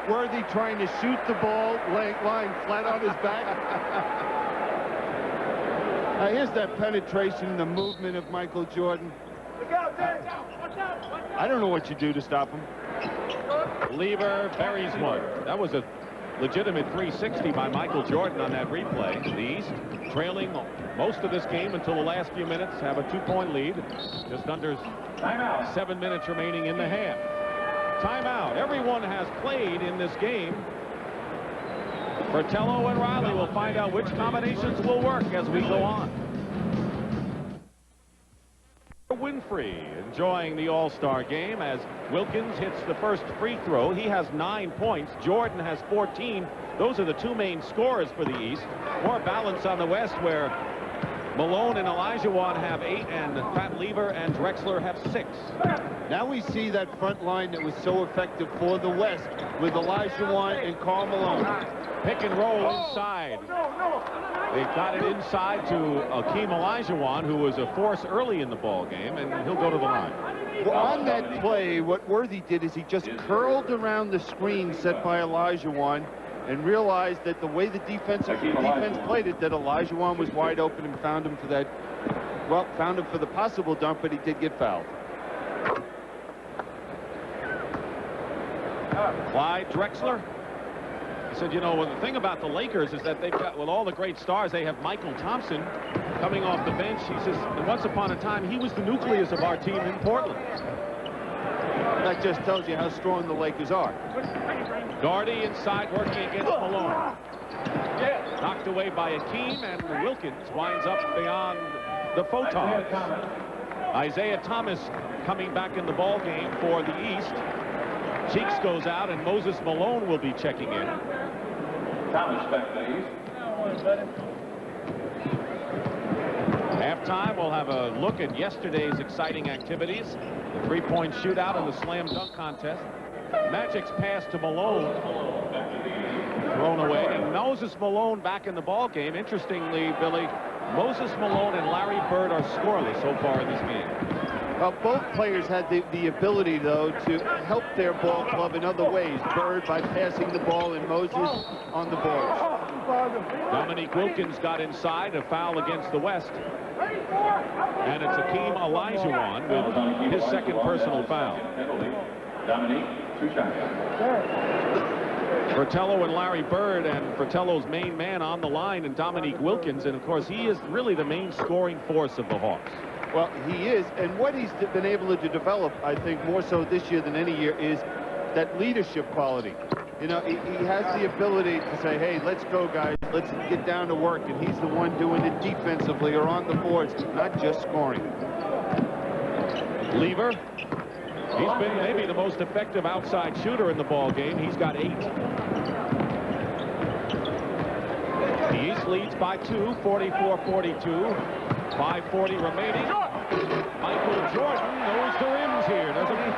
Worthy trying to shoot the ball, lying flat on his back? Now here's that penetration, the movement of Michael Jordan. I don't know what you do to stop him. Lever buries one. That was a legitimate 360 by Michael Jordan on that replay. The East trailing most of this game until the last few minutes, have a 2-point lead. Just under 7 minutes remaining in the half. Timeout. Everyone has played in this game. Fratello and Riley will find out which combinations will work as we go on. Winfrey enjoying the All-Star game as Wilkins hits the first free throw. He has 9 points. Jordan has 14. Those are the 2 main scorers for the East. More balance on the West, where Malone and Olajuwon have 8, and Fat Lever and Drexler have 6. Now we see that front line that was so effective for the West with Olajuwon and Karl Malone. Pick and roll inside. They got it inside to Akeem Olajuwon, who was a force early in the ball game, and he'll go to the line. Well, on that play, what Worthy did is he just curled around the screen set by Olajuwon and realized that the way the defense played it, that Olajuwon was wide open and found him for that, well, found him for the possible dunk, but he did get fouled. Clyde Drexler. He said, you know, the thing about the Lakers is that they've got, with all the great stars, they have Michael Thompson coming off the bench. He says, once upon a time, he was the nucleus of our team in Portland. That just tells you how strong the Lakers are. Doherty inside working against Malone. Knocked away by Akeem, and Wilkins winds up beyond the photons. Isaiah Thomas coming back in the ball game for the East. Cheeks goes out, and Moses Malone will be checking in. Thomas back to the East. Halftime, we'll have a look at yesterday's exciting activities. The three-point shootout and the slam dunk contest. Magic's pass to Malone, thrown away, and Moses Malone back in the ball game. Interestingly, Billy, Moses Malone and Larry Bird are scoreless so far in this game. Both players had the ability, though, to help their ball club in other ways. Bird by passing the ball, and Moses on the boards. Dominique Wilkins got inside, a foul against the West. And it's Akeem Olajuwon with his second personal foul. Dominique, 2 shots. Fratello and Larry Bird, and Fratello's main man on the line, and Dominique Wilkins. And, of course, he is really the main scoring force of the Hawks. Well, he is, and what he's been able to develop, I think, more so this year than any year, is that leadership quality. You know, he has the ability to say, hey, let's go, guys, let's get down to work, and he's the one doing it defensively or on the boards, not just scoring. Lever, he's been maybe the most effective outside shooter in the ball game. He's got 8. The East leads by 2, 44-42. 5:40 remaining. Michael Jordan knows the rims here, doesn't he?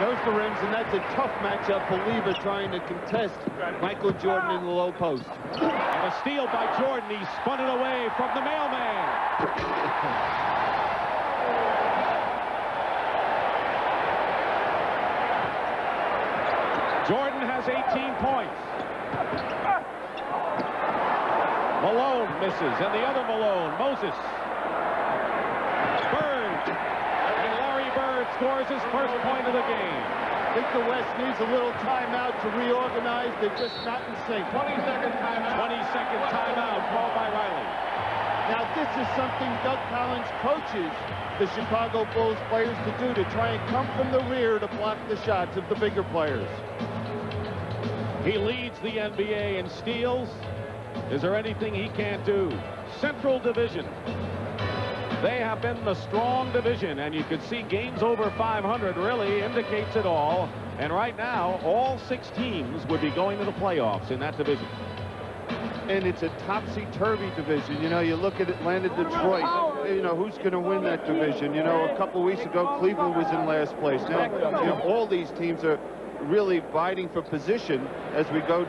Knows the rims, and that's a tough matchup for Lever trying to contest Michael Jordan in the low post. And a steal by Jordan. He spun it away from the mailman. Jordan has 18 points. Malone misses, and the other Malone, Moses. Bird, and Larry Bird scores his first point of the game. I think the West needs a little timeout to reorganize. They're just not in sync. 20-second timeout. 20-second timeout called by Riley. Now, this is something Doug Collins coaches the Chicago Bulls players to do, to try and come from the rear to block the shots of the bigger players. He leads the NBA in steals. Is there anything he can't do? Central Division. They have been the strong division, and you could see games over 500 really indicates it all. And right now, all 6 teams would be going to the playoffs in that division. And it's a topsy-turvy division. You know, you look at Atlanta, Detroit, you know, who's going to win that division? You know, a couple weeks ago, Cleveland was in last place. Now, you know, all these teams are really fighting for position as we go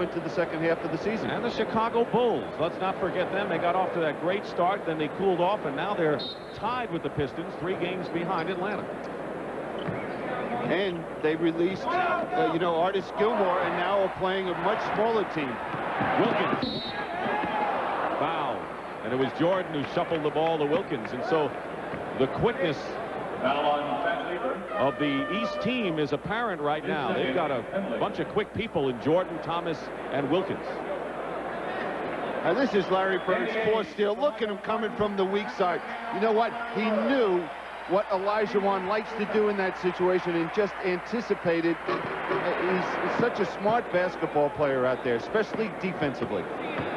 into the second half of the season. And the Chicago Bulls, let's not forget them. They got off to that great start, then they cooled off, and now they're tied with the Pistons, 3 games behind Atlanta. And they released, you know, Artis Gilmore, and now are playing a much smaller team. Wilkins. Foul. And it was Jordan who shuffled the ball to Wilkins. And so the quickness of the East team is apparent right now. They've got a bunch of quick people in Jordan, Thomas, and Wilkins. Now, this is Larry Bird's 4th steal. Look at him coming from the weak side. You know what? He knew what Olajuwon likes to do in that situation and just anticipated. He's such a smart basketball player out there, especially defensively.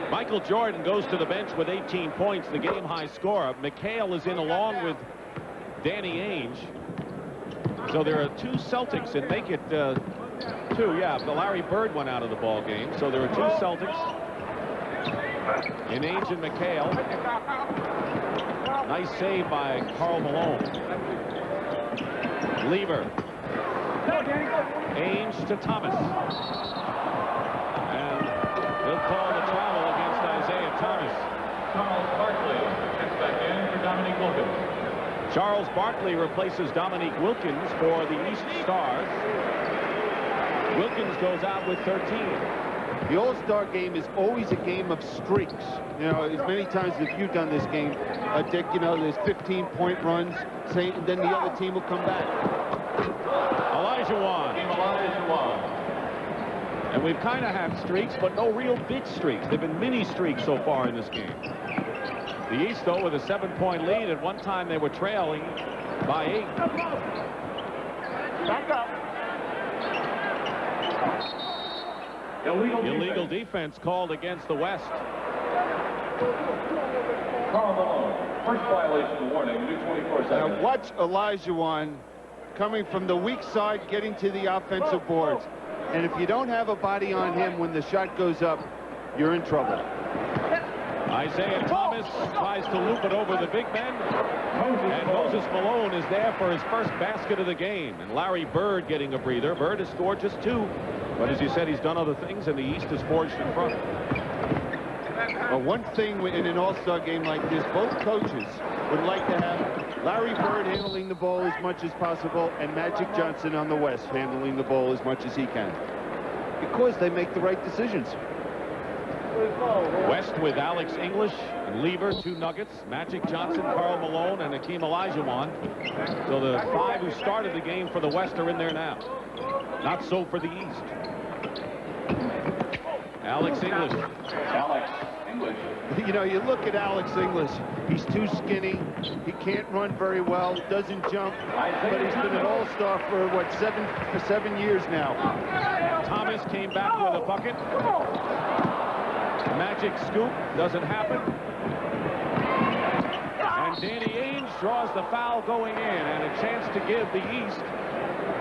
Michael Jordan goes to the bench with 18 points, the game-high scorer. McHale is in along with Danny Ainge. So there are 2 Celtics, and make it 2. Yeah, the Larry Bird went out of the ball game. So there are 2 Celtics in Ainge and McHale. Nice save by Karl Malone. Lever. Ainge to Thomas. And they'll call the travel against Isaiah Thomas. Charles Barkley gets back in for Dominique Wilkins. Charles Barkley replaces Dominique Wilkins for the East Stars. Wilkins goes out with 13. The All-Star game is always a game of streaks. You know, as many times as you've done this game, Dick, you know, there's 15-point runs, and then the other team will come back. Olajuwon. And we've kind of had streaks, but no real big streaks. They've been mini streaks so far in this game. The East, though, with a 7-point lead. At one time, they were trailing by 8. Back up. Illegal defense called against the West. Karl Malone, first violation warning, new 24 seconds. Now watch Olajuwon coming from the weak side, getting to the offensive boards. And if you don't have a body on him when the shot goes up, you're in trouble. Isaiah Thomas tries to loop it over the big men. And Moses Malone is there for his first basket of the game. And Larry Bird getting a breather. Bird has scored just 2. But as you said, he's done other things, and the East is forged in front. Well, one thing in an all-star game like this, both coaches would like to have Larry Bird handling the ball as much as possible and Magic Johnson on the West handling the ball as much as he can. Because they make the right decisions. West with Alex English and Lever, 2 Nuggets. Magic Johnson, Karl Malone, and Hakeem Olajuwon. So the 5 who started the game for the West are in there now. Not so for the East. Alex English. You know, you look at Alex English, he's too skinny, he can't run very well, doesn't jump, but he's been an all-star for, what, 7 years now. Thomas came back with a bucket. Magic scoop doesn't happen. And Danny Ainge draws the foul going in, and a chance to give the East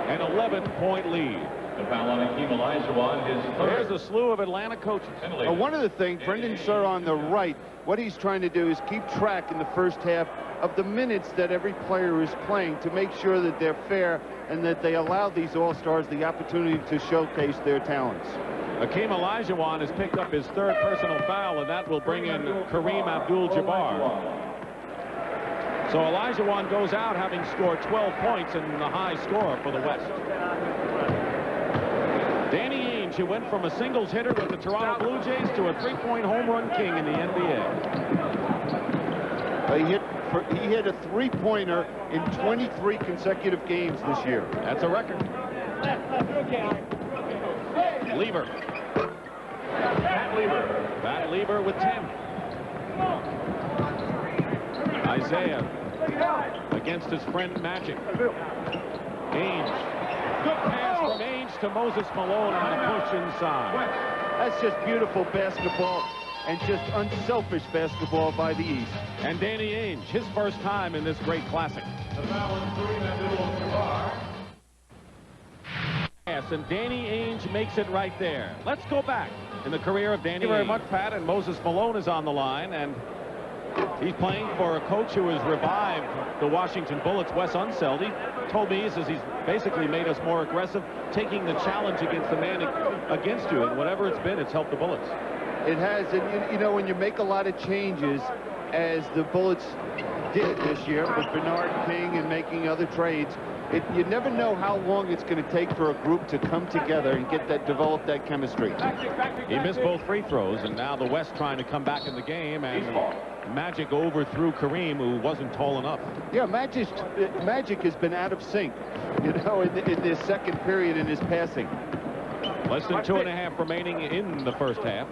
an 11-point lead. The foul on Hakeem Olajuwon is There's a slew of Atlanta coaches. One of the things, Brendan Suhr on the right, what he's trying to do is keep track in the first half of the minutes that every player is playing to make sure that they're fair and that they allow these all-stars the opportunity to showcase their talents. Hakeem Olajuwon has picked up his 3rd personal foul, and that will bring in Kareem Abdul-Jabbar. So Olajuwon goes out having scored 12 points and the high score for the West. Danny Ainge, who went from a singles hitter with the Toronto Blue Jays to a 3-point home run king in the NBA. He hit a 3-pointer in 23 consecutive games this year. That's a record. Lever. Pat Lever with 10. Isaiah against his friend Magic. Ainge. Good pass from Ainge to Moses Malone on the push inside. That's just beautiful basketball and just unselfish basketball by the East. And Danny Ainge, his first time in this great classic. Yes, and Danny Ainge makes it right there. Let's go back in the career of Danny Ainge. Thank you very much, Pat. And Moses Malone is on the line, and he's playing for a coach who has revived the Washington Bullets, Wes Unseld. He told me, he says he's basically made us more aggressive, taking the challenge against the man against you, and whatever it's been, it's helped the Bullets. It has, and you know, when you make a lot of changes, as the Bullets did this year with Bernard King and making other trades, you never know how long it's going to take for a group to come together and develop that chemistry. He missed both free throws, and now the West trying to come back in the game, and Magic overthrew Kareem, who wasn't tall enough. Yeah, Magic has been out of sync, you know, in this second period in his passing. Less than 2.5 remaining in the first half.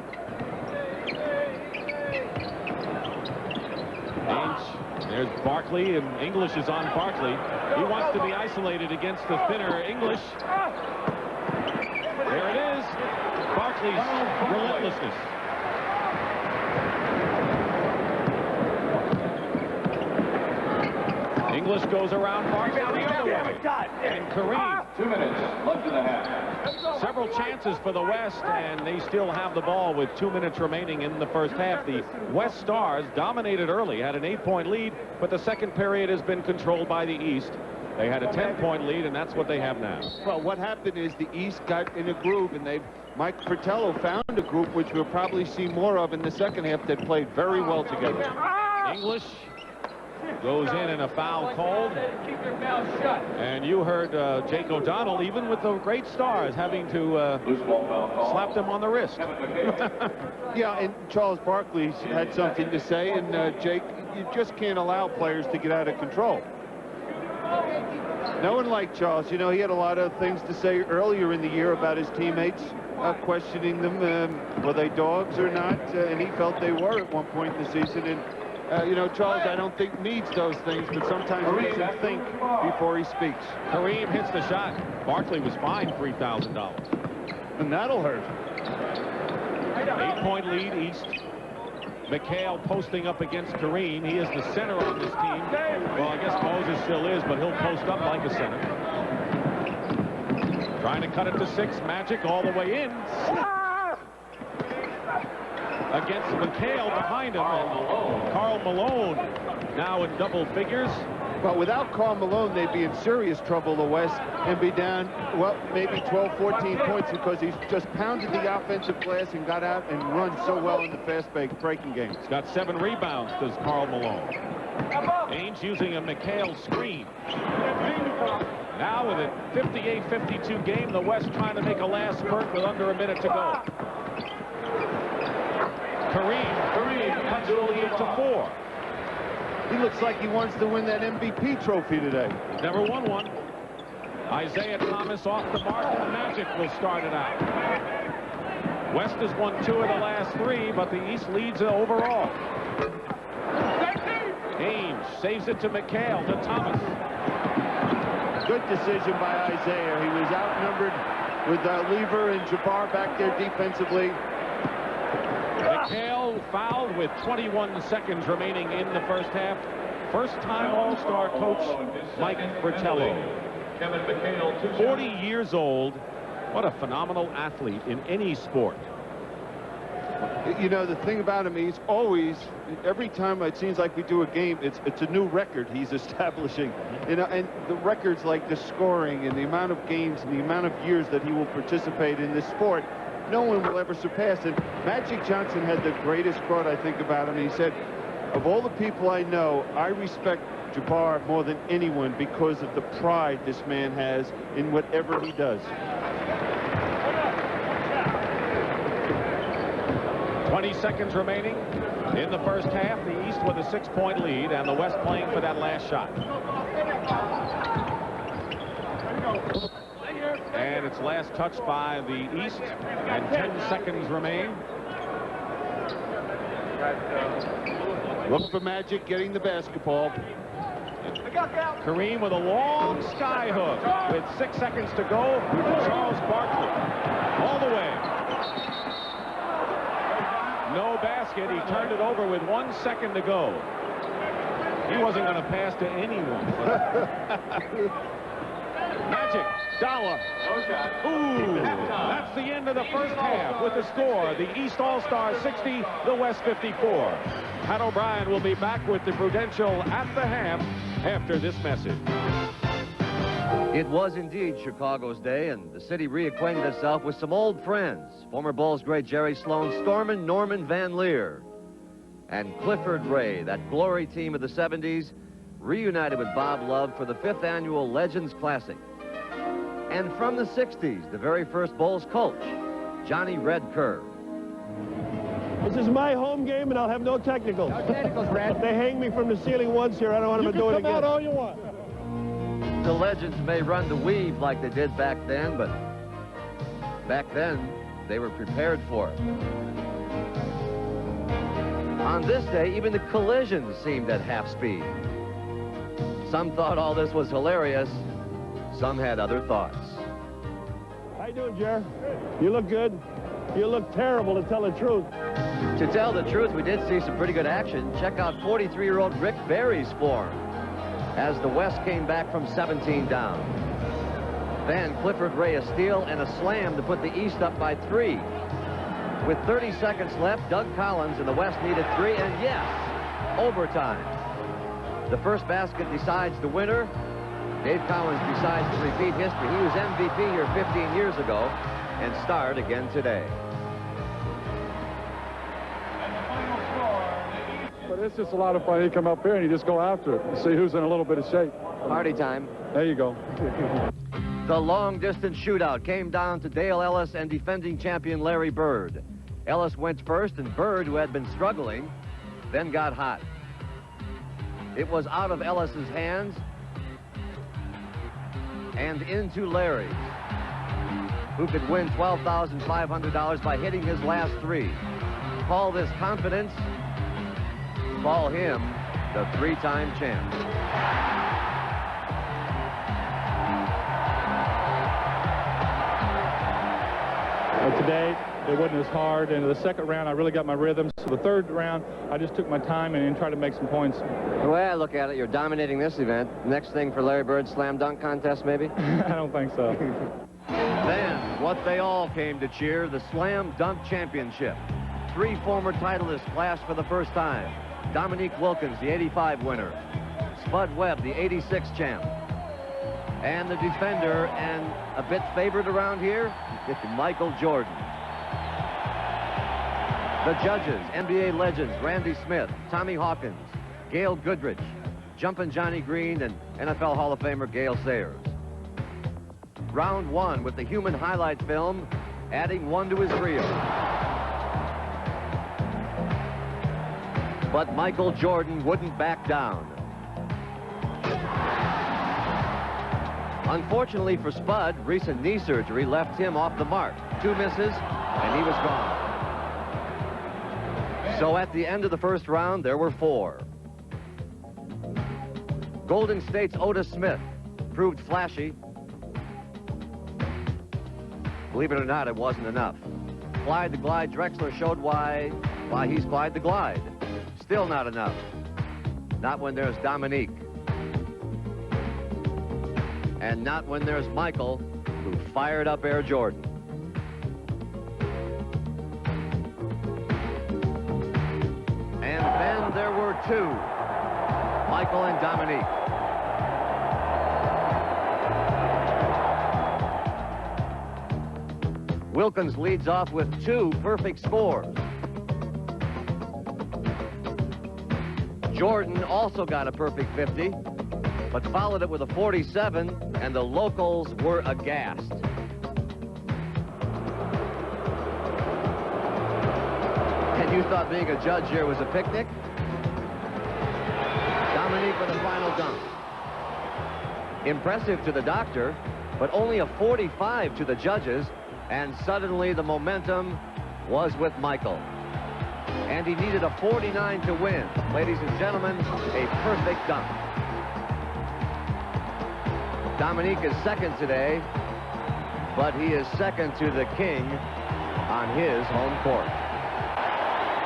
Ainge, there's Barkley, and English is on Barkley. He wants to be isolated against the thinner English. There it is. Barkley's relentlessness. English goes around Barkley the other way. And Kareem. 2 minutes left in the half. Several chances for the West, and they still have the ball with 2 minutes remaining in the first half. The West Stars dominated early, had an 8-point lead, but the second period has been controlled by the East. They had a 10-point lead, and that's what they have now. Well, what happened is the East got in a groove, and Mike Fratello found a group which we'll probably see more of in the second half that played very well together. English goes in a foul called. And you heard Jake O'Donnell, even with the great stars, having to slap them on the wrist. Yeah, and Charles Barkley had something to say, and Jake, you just can't allow players to get out of control. No one liked Charles. You know, he had a lot of things to say earlier in the year about his teammates, questioning them, were they dogs or not, and he felt they were at one point in the season. And you know, Charles, I don't think needs those things, but sometimes makes him think before he speaks. Kareem hits the shot. Barkley was fined $3,000. And that'll hurt. 8-point lead East. McHale posting up against Kareem. He is the center on this team. Well, I guess Moses still is, but he'll post up like a center. Trying to cut it to 6. Magic all the way in. Against McHale behind him. And Karl Malone now in double figures. But without Karl Malone, they'd be in serious trouble, the West, and be down, well, maybe 12, 14 points because he's just pounded the offensive glass and got out and run so well in the fast breaking game. He's got 7 rebounds, does Karl Malone. Ainge using a McHale screen. Now with a 58-52 game, the West trying to make a last spurt with under a minute to go. Kareem cuts the lead to 4. He looks like he wants to win that MVP trophy today. He's never won one. Isaiah Thomas off the mark, and the Magic will start it out. West has won 2 of the last 3, but the East leads overall. Ainge saves it to McHale, to Thomas. Good decision by Isaiah. He was outnumbered with Lever and Jabbar back there defensively. McHale fouled with 21 seconds remaining in the first half. First-time All-Star coach Mike Fratello. 40 years old. What a phenomenal athlete in any sport. You know, the thing about him, he's always, every time it seems like we do a game, it's a new record he's establishing. You know, and the records like the scoring and the amount of games and the amount of years that he will participate in this sport, no one will ever surpass it. Magic Johnson had the greatest quote, I think, about him. He said, of all the people I know, I respect Jabbar more than anyone because of the pride this man has in whatever he does. 20 seconds remaining in the first half. The East with a 6-point lead, and the West playing for that last shot. And it's last touched by the East, and 10 seconds remain. Look for Magic getting the basketball. Kareem with a long sky hook with 6 seconds to go. Charles Barkley all the way. No basket. He turned it over with 1 second to go. He wasn't going to pass to anyone. Magic, Dollar. Ooh, that's the end of the first half with the score. The East All-Star 60, the West 54. Pat O'Brien will be back with the Prudential at the half after this message. It was indeed Chicago's day, and the city reacquainted itself with some old friends. Former Bulls great Jerry Sloan, Stormin' Norman Van Leer, and Clifford Ray, that glory team of the 70s, reunited with Bob Love for the 5th annual Legends Classic. And from the 60s, the very first Bulls coach, Johnny Red Kerr. This is my home game, and I'll have no technicals. No technicals, Red. If they hang me from the ceiling once here, I don't want them to do it again. You can come out all you want. The legends may run the weave like they did back then, but back then, they were prepared for it. On this day, even the collisions seemed at half speed. Some thought all this was hilarious. Some had other thoughts. How you doing, Jer? You look good. You look terrible, to tell the truth. To tell the truth, we did see some pretty good action. Check out 43-year-old Rick Barry's form as the West came back from 17 down. Then Clifford Ray a steal and a slam to put the East up by 3. With 30 seconds left, Doug Collins and the West needed 3, and yes, overtime. The first basket decides the winner. Dave Collins decides to repeat history. He was MVP here 15 years ago and starred again today. But it's just a lot of fun. You come up here and you just go after it and see who's in a little bit of shape. Party time. There you go. The long-distance shootout came down to Dale Ellis and defending champion Larry Bird. Ellis went first, and Bird, who had been struggling, then got hot. It was out of Ellis's hands, and into Larry's, who could win $12,500 by hitting his last three. Call this confidence. Call him the three-time champ. Today, it wasn't as hard. And the second round, I really got my rhythm. So the third round, I just took my time and tried to make some points. The way I look at it, you're dominating this event. Next thing for Larry Bird's slam dunk contest, maybe? I don't think so. Then, what they all came to cheer, the Slam Dunk Championship. Three former titleists clashed for the first time. Dominique Wilkins, the '85 winner. Spud Webb, the '86 champ. And the defender, and a bit favored around here, Michael Jordan. The judges, NBA legends Randy Smith, Tommy Hawkins, Gail Goodrich, Jumpin' Johnny Green, and NFL Hall of Famer Gale Sayers. Round one with the human highlight film, adding one to his reel. But Michael Jordan wouldn't back down. Unfortunately for Spud, recent knee surgery left him off the mark. 2 misses, and he was gone. So at the end of the first round, there were 4. Golden State's Otis Smith proved flashy. Believe it or not, it wasn't enough. Clyde the Glide Drexler showed why he's Clyde the Glide. Still not enough. Not when there's Dominique. And not when there's Michael, who fired up Air Jordan. And then there were 2, Michael and Dominique. Wilkins leads off with 2 perfect scores. Jordan also got a perfect 50, but followed it with a 47, and the locals were aghast. And you thought being a judge here was a picnic? Dominique with a final dunk. Impressive to the doctor, but only a 45 to the judges, and suddenly the momentum was with Michael. And he needed a 49 to win. Ladies and gentlemen, a perfect dunk. Dominique is second today, but he is second to the king on his home court.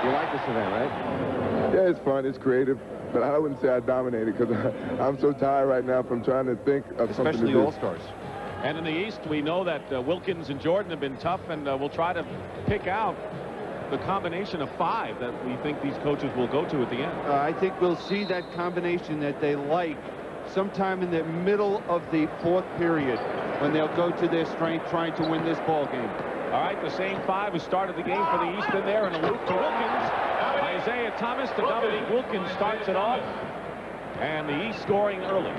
You like this event, right? Yeah, it's fun. It's creative. But I wouldn't say I dominated because I'm so tired right now from trying to think of something to do. Especially All-Stars. And in the East, we know that Wilkins and Jordan have been tough, and we'll try to pick out the combination of 5 that we think these coaches will go to at the end. I think we'll see that combination that they like sometime in the middle of the 4th period when they'll go to their strength trying to win this ball game. All right, the same 5 who started the game for the East in there, and a loop to Wilkins. Isaiah Thomas to Dominique Wilkins starts it off, and the East scoring early.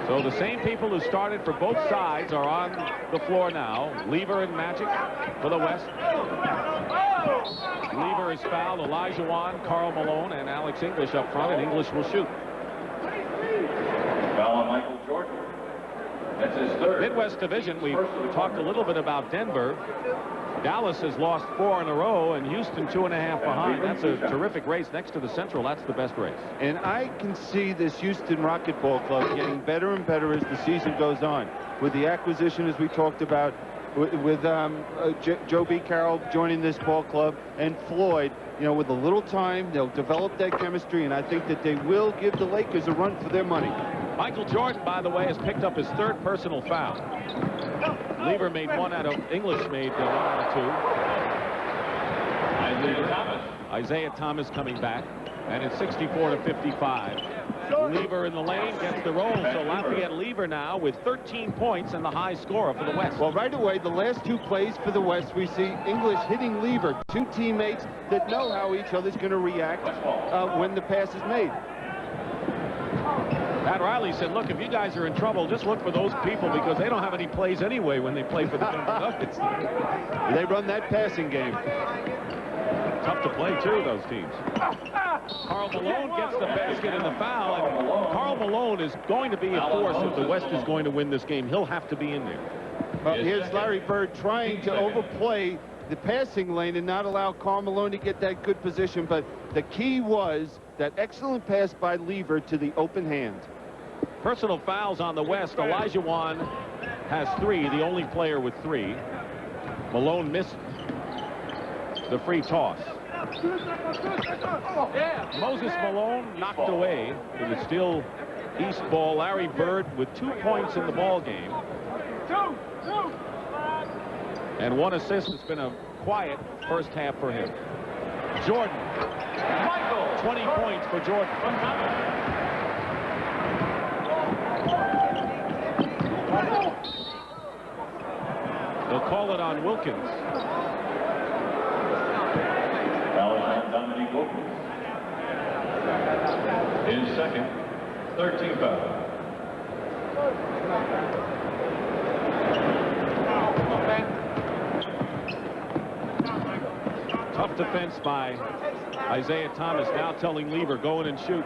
So the same people who started for both sides are on the floor now. Lever and Magic for the West. Lever is fouled. Elijah Wan, Karl Malone, and Alex English up front, and English will shoot. Foul on Michael Jordan. That's his 3rd. Midwest Division, we talked a little bit about Denver. Dallas has lost 4 in a row, and Houston 2.5 behind. That's a terrific race. Next to the Central, that's the best race. And I can see this Houston Rocket Ball Club getting better and better as the season goes on. With the acquisition, as we talked about, with Joe B. Carroll joining this ball club, and Floyd, you know, with a little time, they'll develop that chemistry, and I think that they will give the Lakers a run for their money. Michael Jordan, by the way, has picked up his 3rd personal foul. Lever made 1 out of, English made 1 out of 2. Isaiah Thomas. Isaiah Thomas coming back, and it's 64-55. Lever in the lane gets the roll, so Lafayette Lever now with 13 points and the high scorer for the West. Well, right away, the last 2 plays for the West, we see English hitting Lever, 2 teammates that know how each other's going to react when the pass is made. Pat Riley said, look, if you guys are in trouble, just look for those people because they don't have any plays anyway when they play for the Denver Nuggets. They run that passing game. Tough to play, too, those teams. Carl Malone gets the basket and the foul, and Carl Malone is going to be a force if the West is going to win this game. He'll have to be in there. Here's Larry Bird trying to overplay the passing lane and not allow Carl Malone to get that good position, but the key was that excellent pass by Lever to the open hand. Personal fouls on the West. Olajuwon has 3, the only player with 3. Malone missed the free toss. Moses Malone knocked away. It was still East ball. Larry Bird with 2 points in the ball game. And 1 assist. It's been a quiet first half for him. Jordan. 20 points for Jordan. They'll call it on Wilkins. Foul on Dominique Wilkins. In second, 13 foul. Tough defense by Isaiah Thomas, now telling Lever, go in and shoot.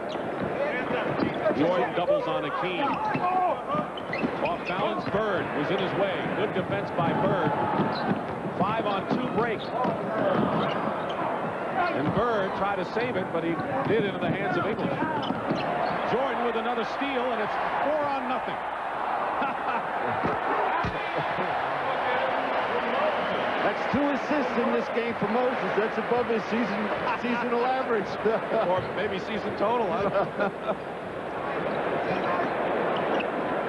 Jordan doubles on Akeem. Off balance, Bird was in his way. Good defense by Bird. 5-on-2 break. And Bird tried to save it, but he did into the hands of English. Jordan with another steal, and it's 4-on-0. That's 2 assists in this game for Moses. That's above his seasonal average. Or maybe season total. I don't know.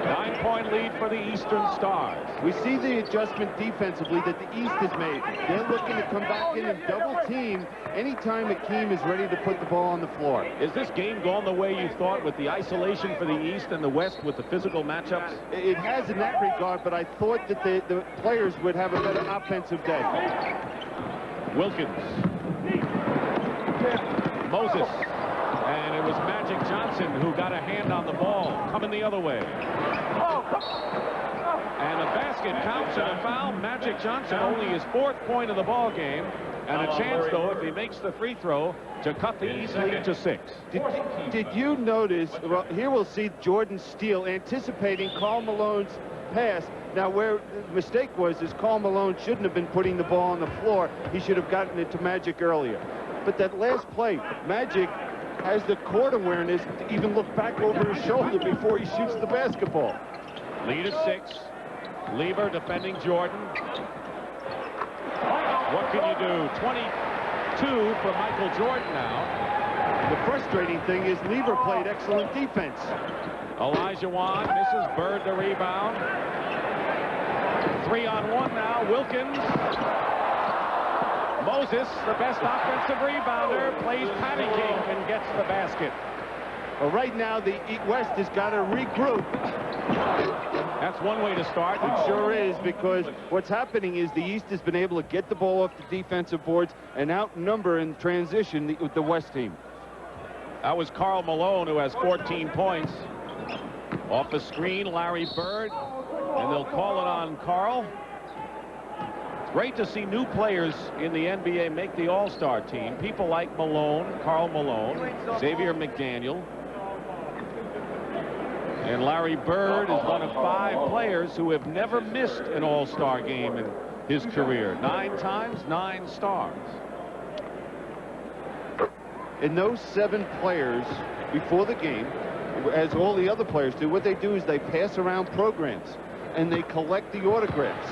9-point lead for the Eastern Stars. We see the adjustment defensively that the East has made. They're looking to come back in and double team anytime Akeem is ready to put the ball on the floor. Is this game gone the way you thought with the isolation for the East and the West with the physical matchups? It has in that regard, but I thought that the players would have a better offensive day. Wilkins. Moses. And it was Magic Johnson who got a hand on the ball, coming the other way. And the basket counts and a foul. Magic Johnson only his 4th point of the ball game. And a chance, though, if he makes the free throw, to cut the East lead to 6. Did you notice, well, here we'll see Jordan steal, anticipating Karl Malone's pass. Now, where the mistake was is Karl Malone shouldn't have been putting the ball on the floor. He should have gotten it to Magic earlier. But that last play, Magic has the court awareness to even look back over his shoulder before he shoots the basketball. Lead at 6. Lever defending Jordan. What can you do? 22 for Michael Jordan now. The frustrating thing is Lever played excellent defense. Olajuwon misses. Bird the rebound. 3-on-1 now. Wilkins. Moses, the best offensive rebounder, plays patty cake and gets the basket. Well, right now, the West has got to regroup. That's one way to start. It sure is, because what's happening is the East has been able to get the ball off the defensive boards and outnumber in transition the West team. That was Karl Malone, who has 14 points. Off the screen, Larry Bird, and they'll call it on Karl. Great to see new players in the NBA make the All-Star team. People like Malone, Karl Malone, Xavier McDaniel. And Larry Bird is one of 5 players who have never missed an All-Star game in his career. 9 times, 9 stars. And those 7 players before the game, as all the other players do, what they do is they pass around programs and they collect the autographs.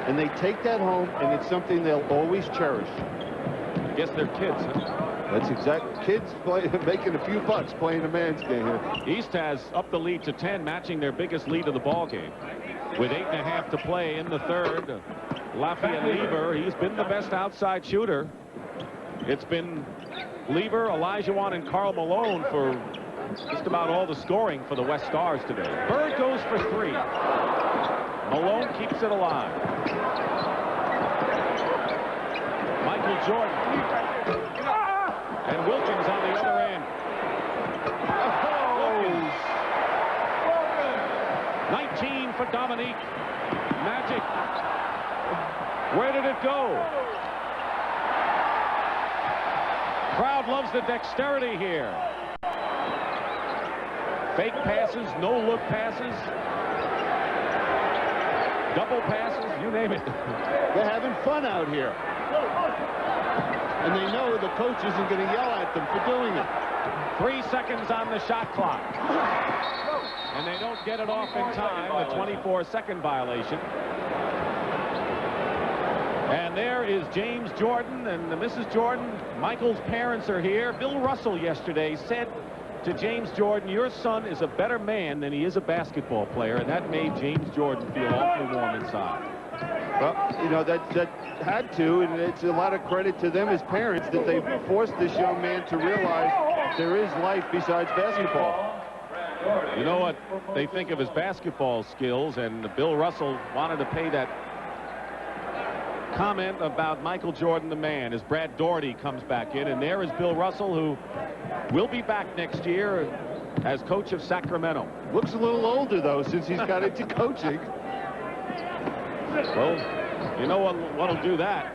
And they take that home, and it's something they'll always cherish. I guess they're kids, huh? That's exactly. Kids making a few bucks playing a man's game here. East has upped the lead to 10, matching their biggest lead of the ball game. With 8.5 to play in the third, Lafayette Lever, he's been the best outside shooter. It's been Lever, Olajuwon, and Karl Malone for just about all the scoring for the West Stars today. Bird goes for 3. Malone keeps it alive. Michael Jordan. And Wilkins on the other end. Wilkins. 19 for Dominique. Magic. Where did it go? Crowd loves the dexterity here. Fake passes, no-look passes, double passes, you name it. They're having fun out here. And they know the coach isn't going to yell at them for doing it. 3 seconds on the shot clock. And they don't get it off in time, the 24-second violation. And there is James Jordan and Mrs. Jordan. Michael's parents are here. Bill Russell yesterday said to James Jordan, your son is a better man than he is a basketball player, and that made James Jordan feel awfully warm inside. Well, you know, that had to, and it's a lot of credit to them as parents that they forced this young man to realize there is life besides basketball. You know what they think of his basketball skills, and Bill Russell wanted to pay that comment about Michael Jordan the man as Brad Daugherty comes back in, and there is Bill Russell, who will be back next year as coach of Sacramento. Looks a little older though since he's got into coaching. Well, you know what'll do that?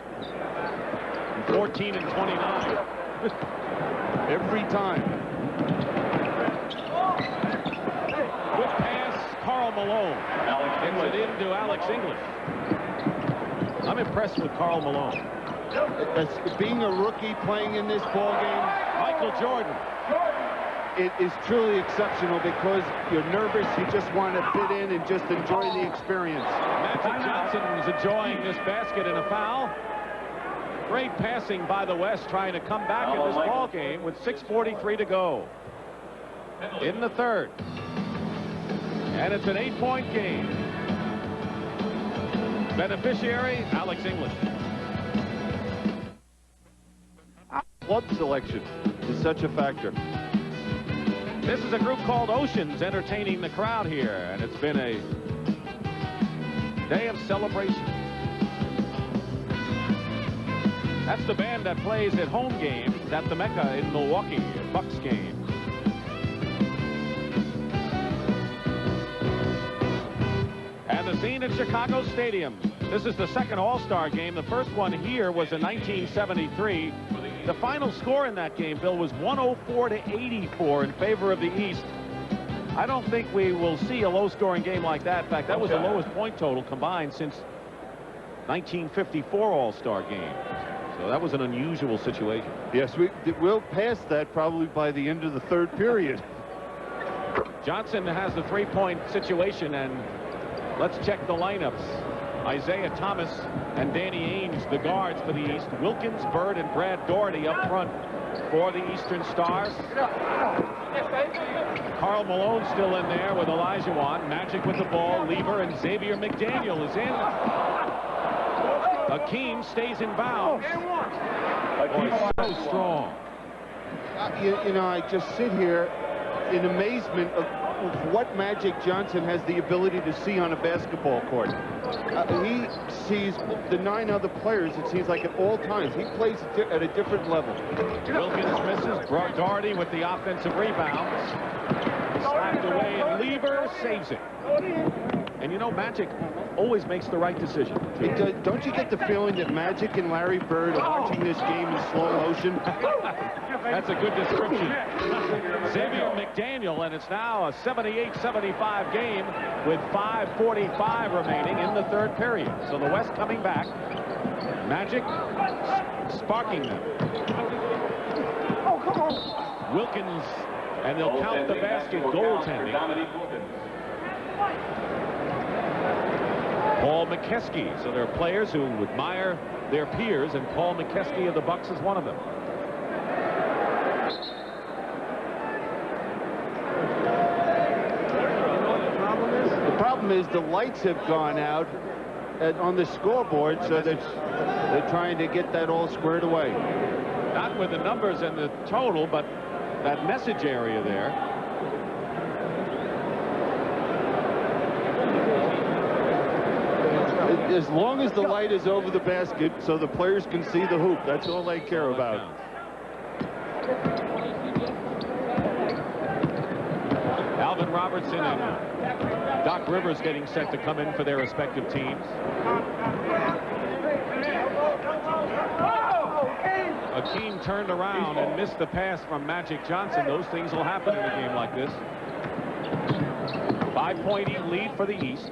14 and 29 every time. Good pass, Karl Malone. Gets it into Alex English. I'm impressed with Karl Malone. As being a rookie playing in this ball game, Michael Jordan. It is truly exceptional because you're nervous. You just want to fit in and just enjoy the experience. Magic Johnson is enjoying this basket and a foul. Great passing by the West, trying to come back in this ball game with 6:43 to go in the third. And it's an 8-point game. Beneficiary, Alex English. Club selection is such a factor. This is a group called Oceans entertaining the crowd here, and it's been a day of celebration. That's the band that plays at home games at the Mecca in Milwaukee, at Bucks games. And the scene at Chicago Stadium. This is the second All-Star game. The first one here was in 1973. The final score in that game, Bill, was 104-84 in favor of the East. I don't think we will see a low-scoring game like that. In fact, that was the lowest point total combined since 1954 All-Star game. So that was an unusual situation. Yes, we'll pass that probably by the end of the third period. Johnson has the three-point situation, and let's check the lineups. Isaiah Thomas and Danny Ainge, the guards for the East. Wilkins, Bird, and Brad Daugherty up front for the Eastern Stars. Karl Malone still in there with Olajuwon. Magic with the ball. Lieber and Xavier McDaniel is in. Hakeem stays in bounds. Boy, so strong. You know, I just sit here in amazement of what Magic Johnson has the ability to see on a basketball court. He sees the 9 other players, it seems like, at all times. He plays at a different level. Wilkins misses. Daugherty with the offensive rebounds. Slapped away, and Lieber saves it. And you know, Magic always makes the right decision. Don't you get the feeling that Magic and Larry Bird are watching this game in slow motion? That's a good description. Xavier McDaniel, and it's now a 78-75 game with 5:45 remaining in the third period. So the West coming back. Magic sparking them. Wilkins, and they'll count the basket goaltending. Paul McKeskey. So there are players who admire their peers, and Paul McKeskey of the Bucks is one of them. The problem is the lights have gone out on the scoreboard, so they're trying to get that all squared away. Not with the numbers and the total, but that message area there. As long as the light is over the basket so the players can see the hoop, that's all they care about. Alvin Robertson and Doc Rivers getting set to come in for their respective teams. A Hakeem turned around and missed the pass from Magic Johnson. Those things will happen in a game like this. 5-point lead for the East.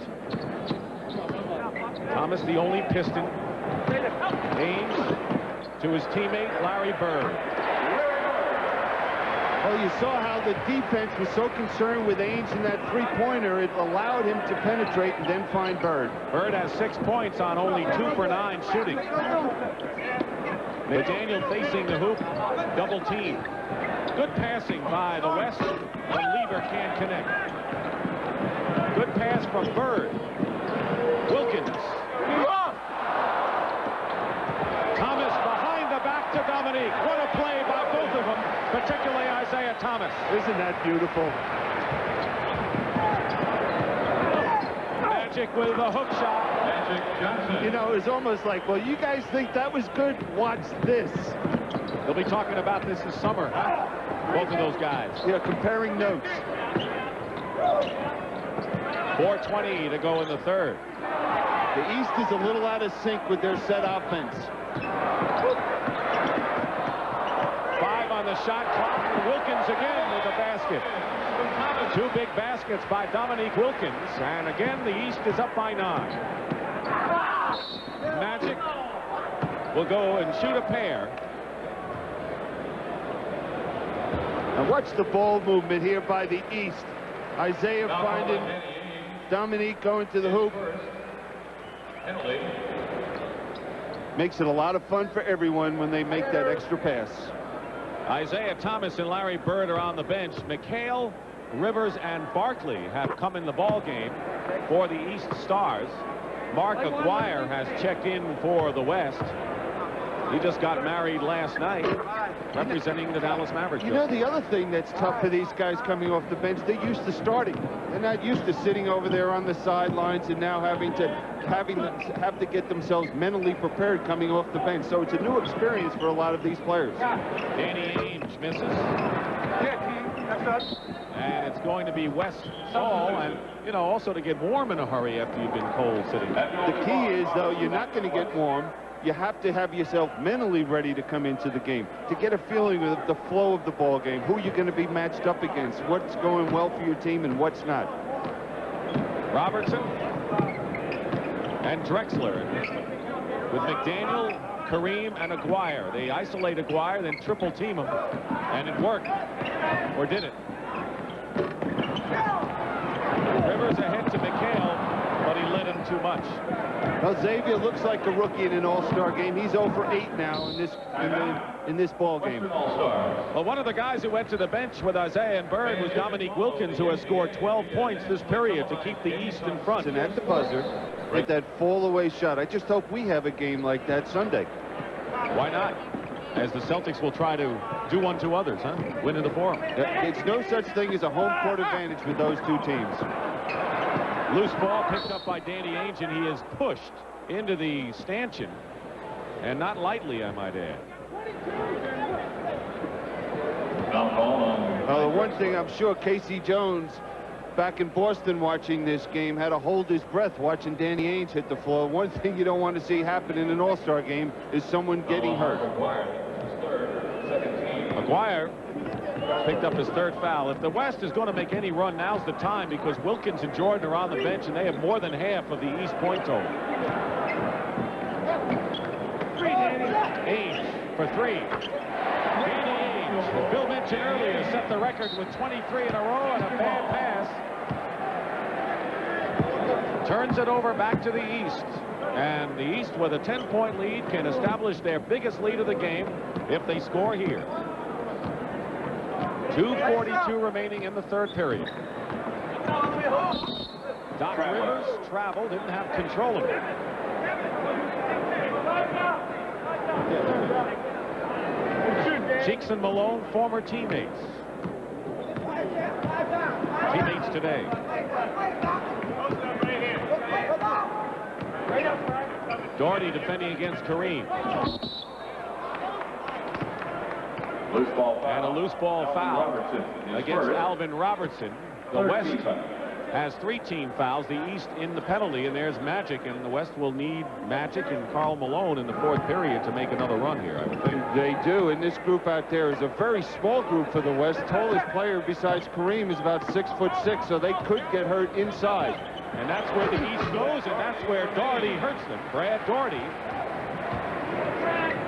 Thomas, the only Piston. Ames to his teammate Larry Bird. Well, you saw how the defense was so concerned with Ames in that three-pointer, it allowed him to penetrate and then find Bird. Bird has 6 points on only 2 for 9 shooting. McDaniel facing the hoop, double team. Good passing by the West, but Lieber can't connect. Good pass from Bird. Wilkins. Thomas behind the back to Dominique. What a play by both of them, particularly Isaiah Thomas. Isn't that beautiful? Magic with the hook shot. Magic Johnson. You know, it's almost like, well, you guys think that was good? Watch this. They'll be talking about this this summer, huh? Both of those guys. Yeah, comparing notes. 4:20 to go in the third. The East is a little out of sync with their set offense. 5 on the shot clock. Wilkins again with a basket. 2 big baskets by Dominique Wilkins. And again, the East is up by 9. Magic will go and shoot a pair. And watch the ball movement here by the East. Isaiah finding Dominique going to the hoop. Makes it a lot of fun for everyone when they make that extra pass. Isaiah Thomas and Larry Bird are on the bench. McHale, Rivers, and Barkley have come in the ball game for the East Stars. Mark Aguirre has checked in for the West. He just got married last night, representing the Dallas Mavericks. You know, the other thing that's tough for these guys coming off the bench, they're used to starting. They're not used to sitting over there on the sidelines and now have to get themselves mentally prepared coming off the bench. So it's a new experience for a lot of these players. Danny Ainge misses. And it's going to be Wes Hall, and, you know, also to get warm in a hurry after you've been cold sitting. The key is, though, you're not going to get warm. You have to have yourself mentally ready to come into the game, to get a feeling of the flow of the ball game, who you're going to be matched up against, what's going well for your team and what's not. Robertson and Drexler with McDaniel, Kareem, and Aguirre. They isolate Aguirre, then triple team him, and it worked. Or did it? Rivers ahead to McHale, but he led him too much. Well, Xavier looks like a rookie in an all-star game. He's 0 for 8 now in this ball game. Well, one of the guys who went to the bench with Isaiah and Bird was Dominique Wilkins, who has scored 12 points this period to keep the East in front. And at the buzzer, hit that fall-away shot. I just hope we have a game like that Sunday. Why not? As the Celtics will try to do one to others, huh? Win in the Forum. It's no such thing as a home court advantage with those two teams. Loose ball picked up by Danny Ainge, and he is pushed into the stanchion, and not lightly, I might add. The one thing I'm sure Casey Jones, back in Boston watching this game, had to hold his breath watching Danny Ainge hit the floor. One thing you don't want to see happen in an all-star game is someone getting hurt. Aguirre picked up his third foul. If the West is going to make any run, now's the time, because Wilkins and Jordan are on the bench, and they have more than half of the East point total. Ainge for 3. Danny Ainge, who Bill mentioned earlier, set the record with 23 in a row and a bad pass. Turns it over back to the East. And the East, with a 10-point lead, can establish their biggest lead of the game if they score here. 2:42 remaining in the third period. Doc Rivers traveled, didn't have control of it. Cheeks and Malone, former teammates. Teammates today. Doherty defending against Kareem. Loose ball foul. And a loose ball foul against Alvin Robertson. The West has 3 team fouls. The East in the penalty, and there's Magic, and the West will need Magic and Karl Malone in the 4th period to make another run here, I would think. They do, and this group out there is a very small group for the West. Tallest player besides Kareem is about 6'6", so they could get hurt inside. And that's where the East goes, and that's where Daugherty hurts them. Brad Daugherty.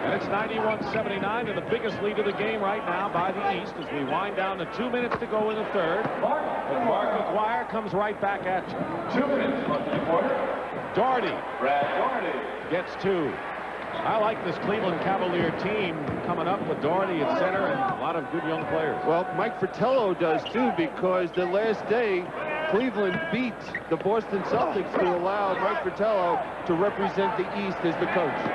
And it's 91-79, and the biggest lead of the game right now by the East as we wind down to 2 minutes to go in the 3rd. But Mark McGuire comes right back at you. 2 minutes left in the quarter. Daugherty Brad Daugherty gets 2. I like this Cleveland Cavalier team coming up with Daugherty at center and a lot of good young players. Well, Mike Fratello does too, because the last day Cleveland beat the Boston Celtics to allow Mike Fratello to represent the East as the coach.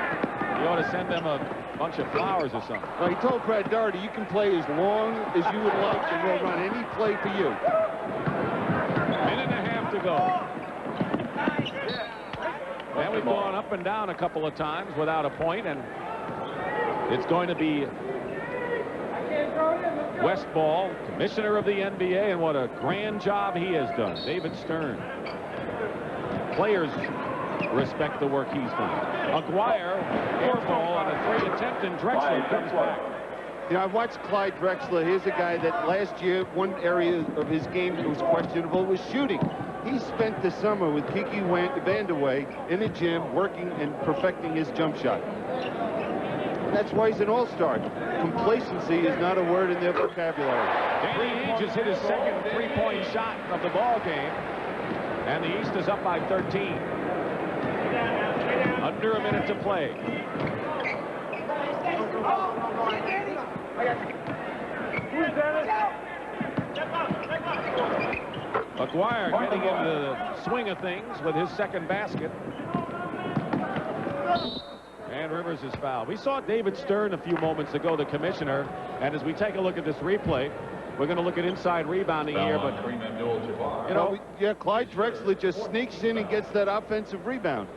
You ought to send them a bunch of flowers or something. Well, he told Brad Daugherty, you can play as long as you would like, and we'll run any play for you. Minute and a half to go. And we've gone up and down a couple of times without a point, and it's going to be West Ball, commissioner of the NBA, and what a grand job he has done. David Stern. Players respect the work he's done. Aguirre, air ball on a 3 attempt, and Drexler comes back. You know, I've watched Clyde Drexler. Here's a guy that last year, one area of his game that was questionable was shooting. He spent the summer with Kiki Vandeweghe in a gym working and perfecting his jump shot. And that's why he's an all-star. Complacency is not a word in their vocabulary. Danny Ainge has hit his second 3-point shot of the ball game, and the East is up by 13. Under a minute to play. Aguirre getting into the swing of things with his second basket. And Rivers is fouled. We saw David Stern a few moments ago, the commissioner, and as we take a look at this replay, we're going to look at inside rebounding here, but you know, yeah, Clyde Drexler just sneaks in and gets that offensive rebound.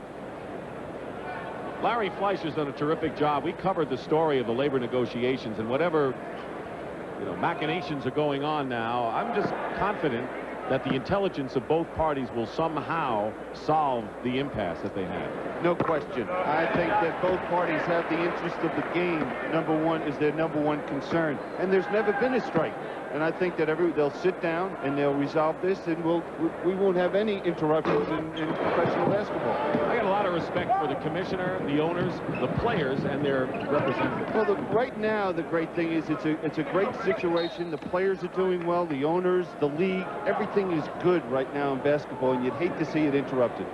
Larry Fleischer's done a terrific job. We covered the story of the labor negotiations, and whatever, you know, machinations are going on now, I'm just confident that the intelligence of both parties will somehow solve the impasse that they have. No question. I think that both parties have the interest of the game. Number one is their number one concern, and there's never been a strike. And I think that they'll sit down and they'll resolve this, and we won't have any interruptions in professional basketball. I got a lot of respect for the commissioner, the owners, the players, and their representatives. Well, right now, the great thing is it's a great situation. The players are doing well, the owners, the league, everything is good right now in basketball, and you'd hate to see it interrupted.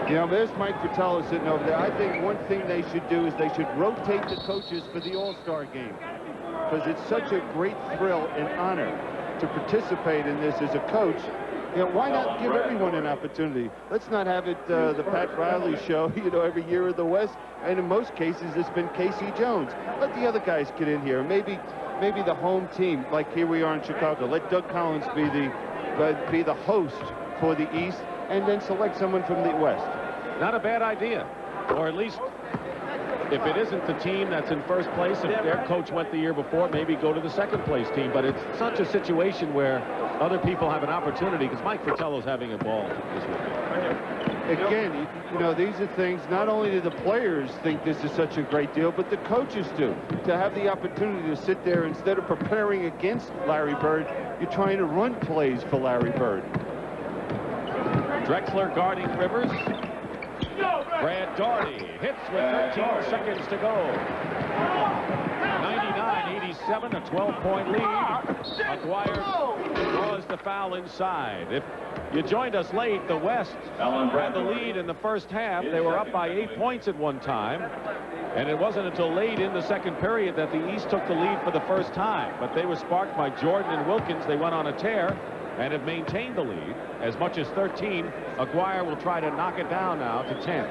You know, there's Mike Fratello sitting over there. I think one thing they should do is they should rotate the coaches for the All-Star game, because it's such a great thrill and honor to participate in this as a coach. You know, why not give everyone an opportunity? Let's not have it the Pat Riley show, you know, every year in the West. And in most cases, it's been Casey Jones. Let the other guys get in here. Maybe the home team, like here we are in Chicago. Let Doug Collins be the host for the East, and then select someone from the West. Not a bad idea, or at least if it isn't the team that's in first place, if their coach went the year before, maybe go to the second place team. But it's such a situation where other people have an opportunity, because Mike Fratello's having a ball this week. Again, you know, these are things, not only do the players think this is such a great deal, but the coaches do. To have the opportunity to sit there, instead of preparing against Larry Bird, you're trying to run plays for Larry Bird. Drexler guarding Rivers. Brad Daugherty hits with 13 seconds to go. 99-87, a 12-point lead. Aguirre draws the foul inside. If you joined us late, the West had the lead in the first half. They were up by 8 points at one time. And it wasn't until late in the second period that the East took the lead for the first time. But they were sparked by Jordan and Wilkins. They went on a tear and have maintained the lead as much as 13. Aguirre will try to knock it down now to 10.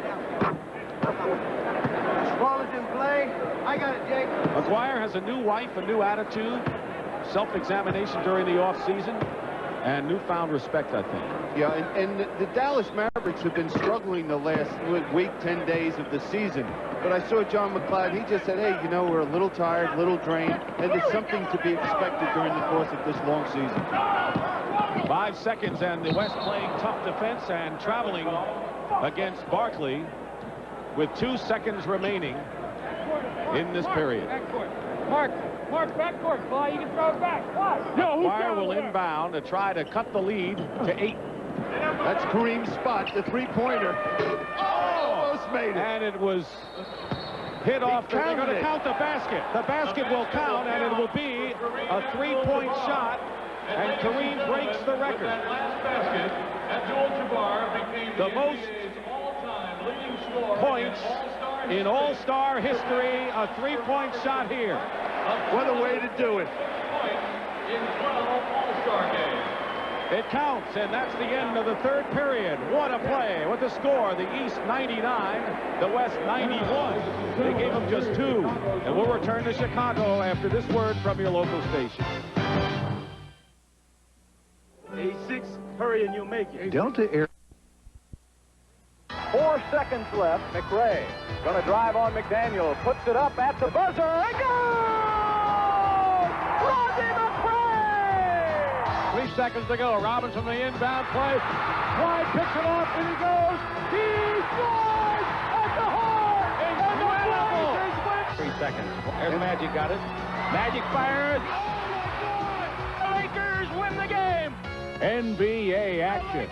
Wallace in play. I got it, Jake. Aguirre has a new wife, a new attitude, self-examination during the offseason, and newfound respect, I think. Yeah, and the Dallas Mavericks have been struggling the last week, 10 days of the season. But I saw John McLeod. He just said, hey, you know, we're a little tired, a little drained, and there's something to be expected during the course of this long season. 5 seconds, and the West playing tough defense and traveling against Barkley with 2 seconds remaining in this period. Mark, backcourt. Fly, you can throw it back. Wire will inbound to try to cut the lead to 8. That's Kareem's spot, the three-pointer. Oh, almost made it. And it was hit off. They're going to count the basket. The basket will count, and it will be a 3-point shot. And Kareem breaks the record. That last basket, Abdul-Jabbar became The most all-time leading scorer points in All-Star history. A 3-point shot here. What a way to do it. in 12 All-Star games. It counts, and that's the end of the third period. What a play. With the score, the East 99, the West 91. They gave them just 2. And we'll return to Chicago after this word from your local station. A6, hurry and you'll make it. Delta Air. 4 seconds left. McRae going to drive on McDaniel. Puts it up at the buzzer. And goal! Rodney McRae! 3 seconds to go. Robbins from the inbound play. Wide picks it off, and he goes. He scores at the horn! Incredible! 3 seconds. There's Magic, got it. Magic fires. Oh, my God! The Lakers win the game! NBA action.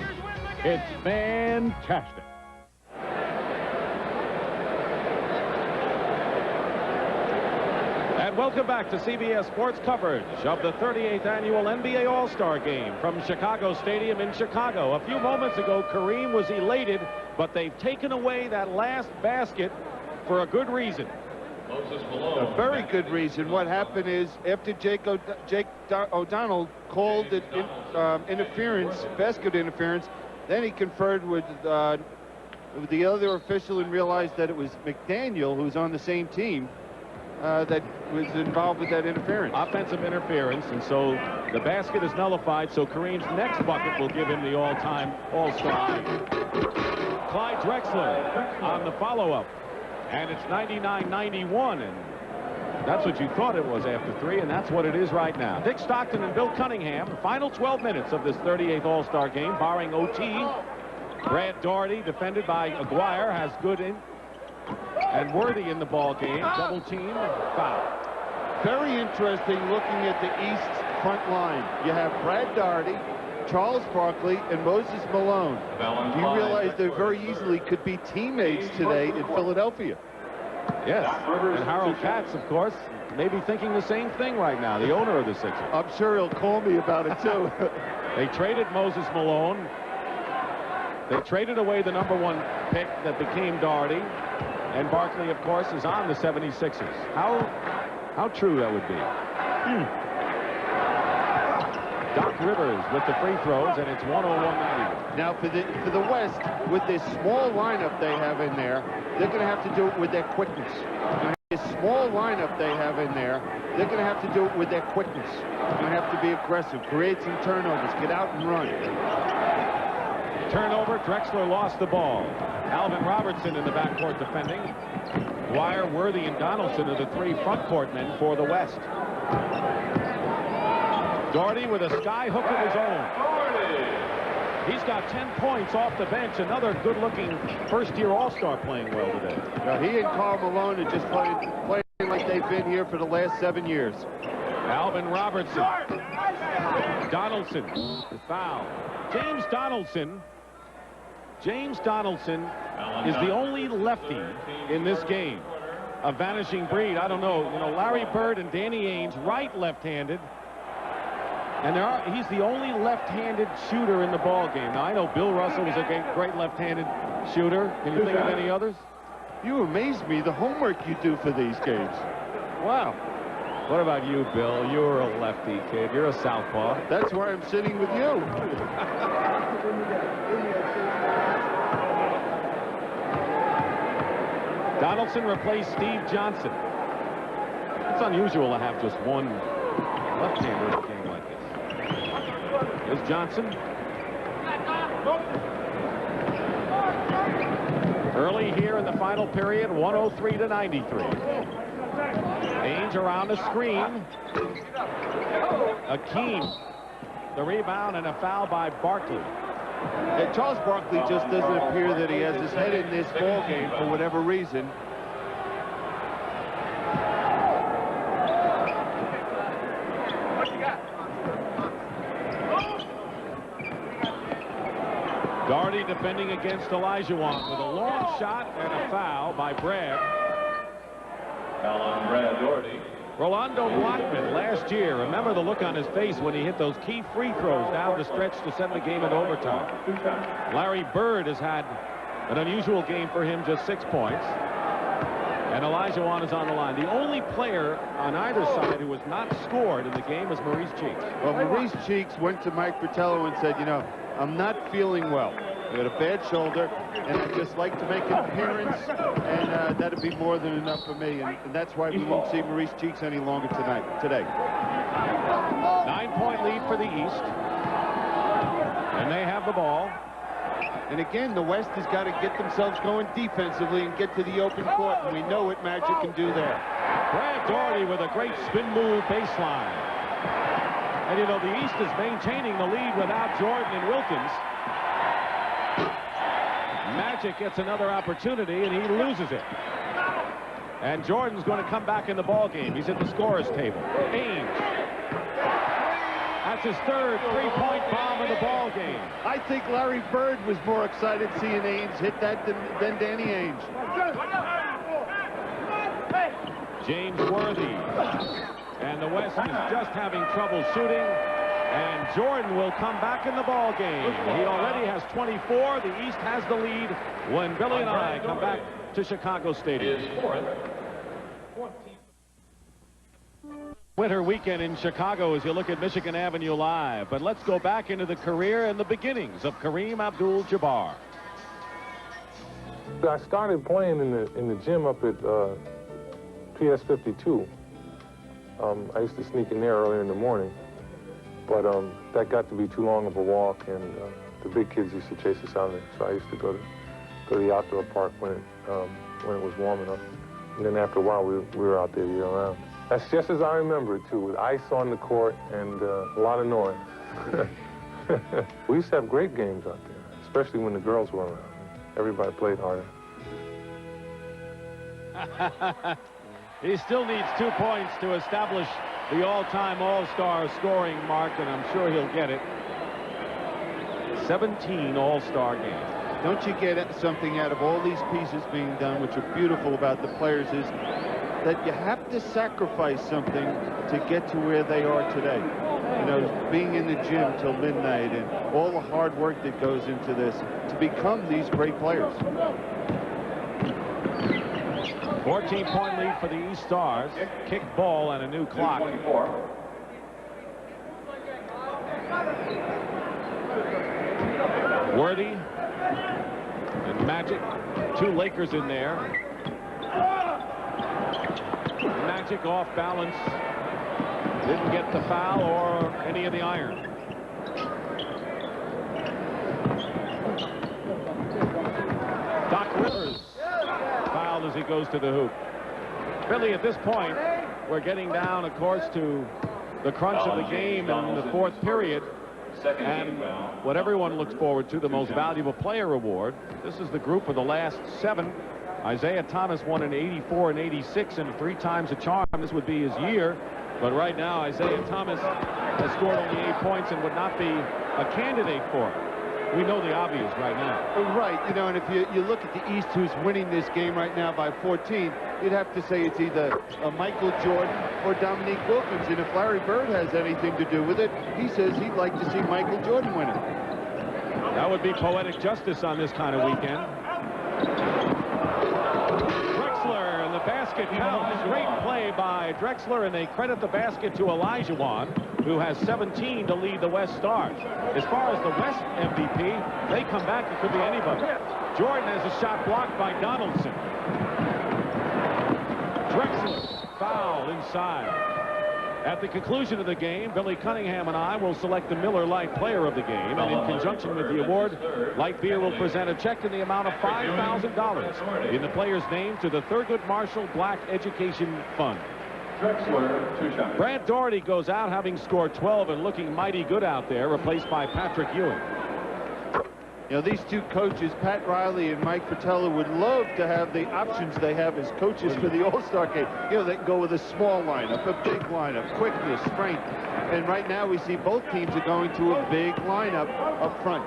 It's fantastic. And welcome back to CBS Sports coverage of the 38th annual NBA All-Star Game from Chicago Stadium in Chicago. A few moments ago, Kareem was elated, but they've taken away that last basket for a good reason. A very good reason. What happened is after Jake O'Donnell called it interference, basket interference, then he conferred with the other official and realized that it was McDaniel, who's on the same team, that was involved with that interference. Offensive interference, and so the basket is nullified, so Kareem's next bucket will give him the all-time All-Star. Clyde Drexler on the follow-up, and it's 99-91, and that's what you thought it was after 3, and that's what it is right now. Dick Stockton and Bill Cunningham, the final 12 minutes of this 38th All-Star Game, barring OT. Brad Daugherty, defended by Aguirre, has good in. And Worthy in the ball game, double team, foul. Very interesting looking at the East's front line. You have Brad Daugherty, Charles Barkley, and Moses Malone. You realize they very easily could be teammates today in Philadelphia. Yes, and Harold Katz, of course, may be thinking the same thing right now, the owner of the Sixers. I'm sure he'll call me about it, too. They traded Moses Malone. They traded away the #1 pick that became Daugherty. And Barkley, of course, is on the 76ers. How true that would be. Doc Rivers with the free throws, and it's 101-91. Now, for the West, with this small lineup they have in there, they're going to have to do it with their quickness. This small lineup they have in there, they're going to have to do it with their quickness. They're going to have to be aggressive, create some turnovers, get out and run. Turnover, Drexler lost the ball. Alvin Robertson in the backcourt defending. Dwyer, Worthy, and Donaldson are the 3 front court men for the West. Daugherty with a sky hook of his own. He's got 10 points off the bench. Another good-looking first-year All-Star playing well today. Now, he and Karl Malone are just playing like they've been here for the last 7 years. Alvin Robertson. Donaldson, the foul. James Donaldson is the only lefty in this game. A vanishing breed. I don't know. You know, Larry Bird and Danny Ainge, right left-handed. And he's the only left-handed shooter in the ball game. Now, I know Bill Russell was a great left-handed shooter. Can you think of any others? You amaze me, the homework you do for these games. Wow. What about you, Bill? You're a lefty kid. You're a southpaw. That's why I'm sitting with you. Donaldson replaced Steve Johnson. It's unusual to have just one left-hander in a game like this. Here's Johnson. Early here in the final period, 103-93. Ainge around the screen. Akeem The rebound and a foul by Barkley. And Charles Barkley just doesn't appear that he has his head in this ball game for whatever reason. Doherty defending against Olajuwon with a long shot and a foul by Brad. Foul on Brad Doherty. Rolando Blackman last year, remember the look on his face when he hit those key free throws down the stretch to send the game into overtime. Larry Bird has had an unusual game for him, just 6 points. And Olajuwon is on the line. The only player on either side who has not scored in the game is Maurice Cheeks. Well, Maurice Cheeks went to Mike Fratello and said, you know, I'm not feeling well. I got a bad shoulder, and I'd just like to make an appearance, and that'd be more than enough for me. And that's why we won't see Maurice Cheeks any longer today. 9-point lead for the East. And they have the ball. And again, the West has got to get themselves going defensively and get to the open court, and we know what Magic can do there. Brad Doherty with a great spin move baseline. And, you know, the East is maintaining the lead without Jordan and Wilkins. Magic gets another opportunity, and he loses it. And Jordan's going to come back in the ball game. He's at the scorer's table. Ainge. That's his third three-point bomb of the ball game. I think Larry Bird was more excited seeing Ainge hit that than Danny Ainge. James Worthy. And the West is just having trouble shooting. And Jordan will come back in the ball game. He already has 24. The East has the lead when Billy and I come back to Chicago Stadium. Winter weekend in Chicago as you look at Michigan Avenue Live. But let's go back into the career and the beginnings of Kareem Abdul-Jabbar. I started playing in the gym up at PS 52. I used to sneak in there early in the morning, but that got to be too long of a walk, and the big kids used to chase us out there. So I used to go to the outdoor park when it was warm enough, and then after a while we were out there year round. That's just as I remember it too, with ice on the court and a lot of noise. We used to have great games out there, especially when the girls were around. Everybody played harder. He still needs 2 points to establish the all-time all-star scoring mark, and I'm sure he'll get it. 17 all-star games. Don't you get something out of all these pieces being done, which are beautiful about the players, is that you have to sacrifice something to get to where they are today. You know, being in the gym till midnight and all the hard work that goes into this to become these great players. 14-point lead for the East Stars. Kick ball and a new clock. Worthy and Magic. 2 Lakers in there. Magic off balance. Didn't get the foul or any of the iron. Doc Rivers fouled as he goes to the hoop. Billy, at this point, we're getting down, of course, to the crunch of the game in the 4th period. And what everyone looks forward to, the most valuable player award. This is the group of the last 7. Isaiah Thomas won in '84 and '86 and 3 times a charm. This would be his year. But right now, Isaiah Thomas has scored only 8 points and would not be a candidate for it. We know the obvious right now. Right, you know, and if you look at the East, who's winning this game right now by 14, you'd have to say it's either Michael Jordan or Dominique Wilkins. And if Larry Bird has anything to do with it, he says he'd like to see Michael Jordan win it. That would be poetic justice on this kind of weekend. Drexler and the basket counts. Great play by Drexler, and they credit the basket to Olajuwon, who has 17 to lead the West Stars. As far as the West MVP, they come back, it could be anybody. Jordan has a shot blocked by Donaldson. Drexler foul inside. At the conclusion of the game, Billy Cunningham and I will select the Miller Lite Player of the Game, and in conjunction with the award, Light Beer will present a check in the amount of $5,000 in the player's name to the Thurgood Marshall Black Education Fund. Drexler, 2 shots. Brad Daugherty goes out having scored 12 and looking mighty good out there, replaced by Patrick Ewing. You know, these two coaches, Pat Riley and Mike Fratello, would love to have the options they have as coaches for the All-Star game. You know, they can go with a small lineup, a big lineup, quickness, strength. And right now we see both teams are going to a big lineup up front.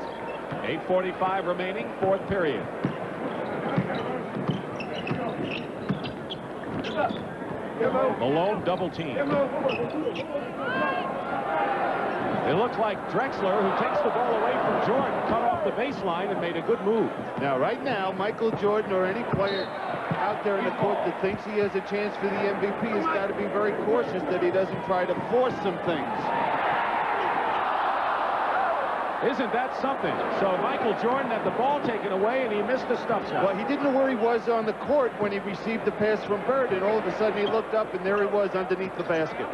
8:45 remaining, 4th period. Malone double team. It looks like Drexler, who takes the ball away from Jordan, cut off the baseline and made a good move. Now, right now, Michael Jordan or any player out there in the court that thinks he has a chance for the MVP has got to be very cautious that he doesn't try to force some things. Isn't that something? So Michael Jordan had the ball taken away and he missed the stop shot. Well, he didn't know where he was on the court when he received the pass from Bird, and all of a sudden he looked up and there he was underneath the basket.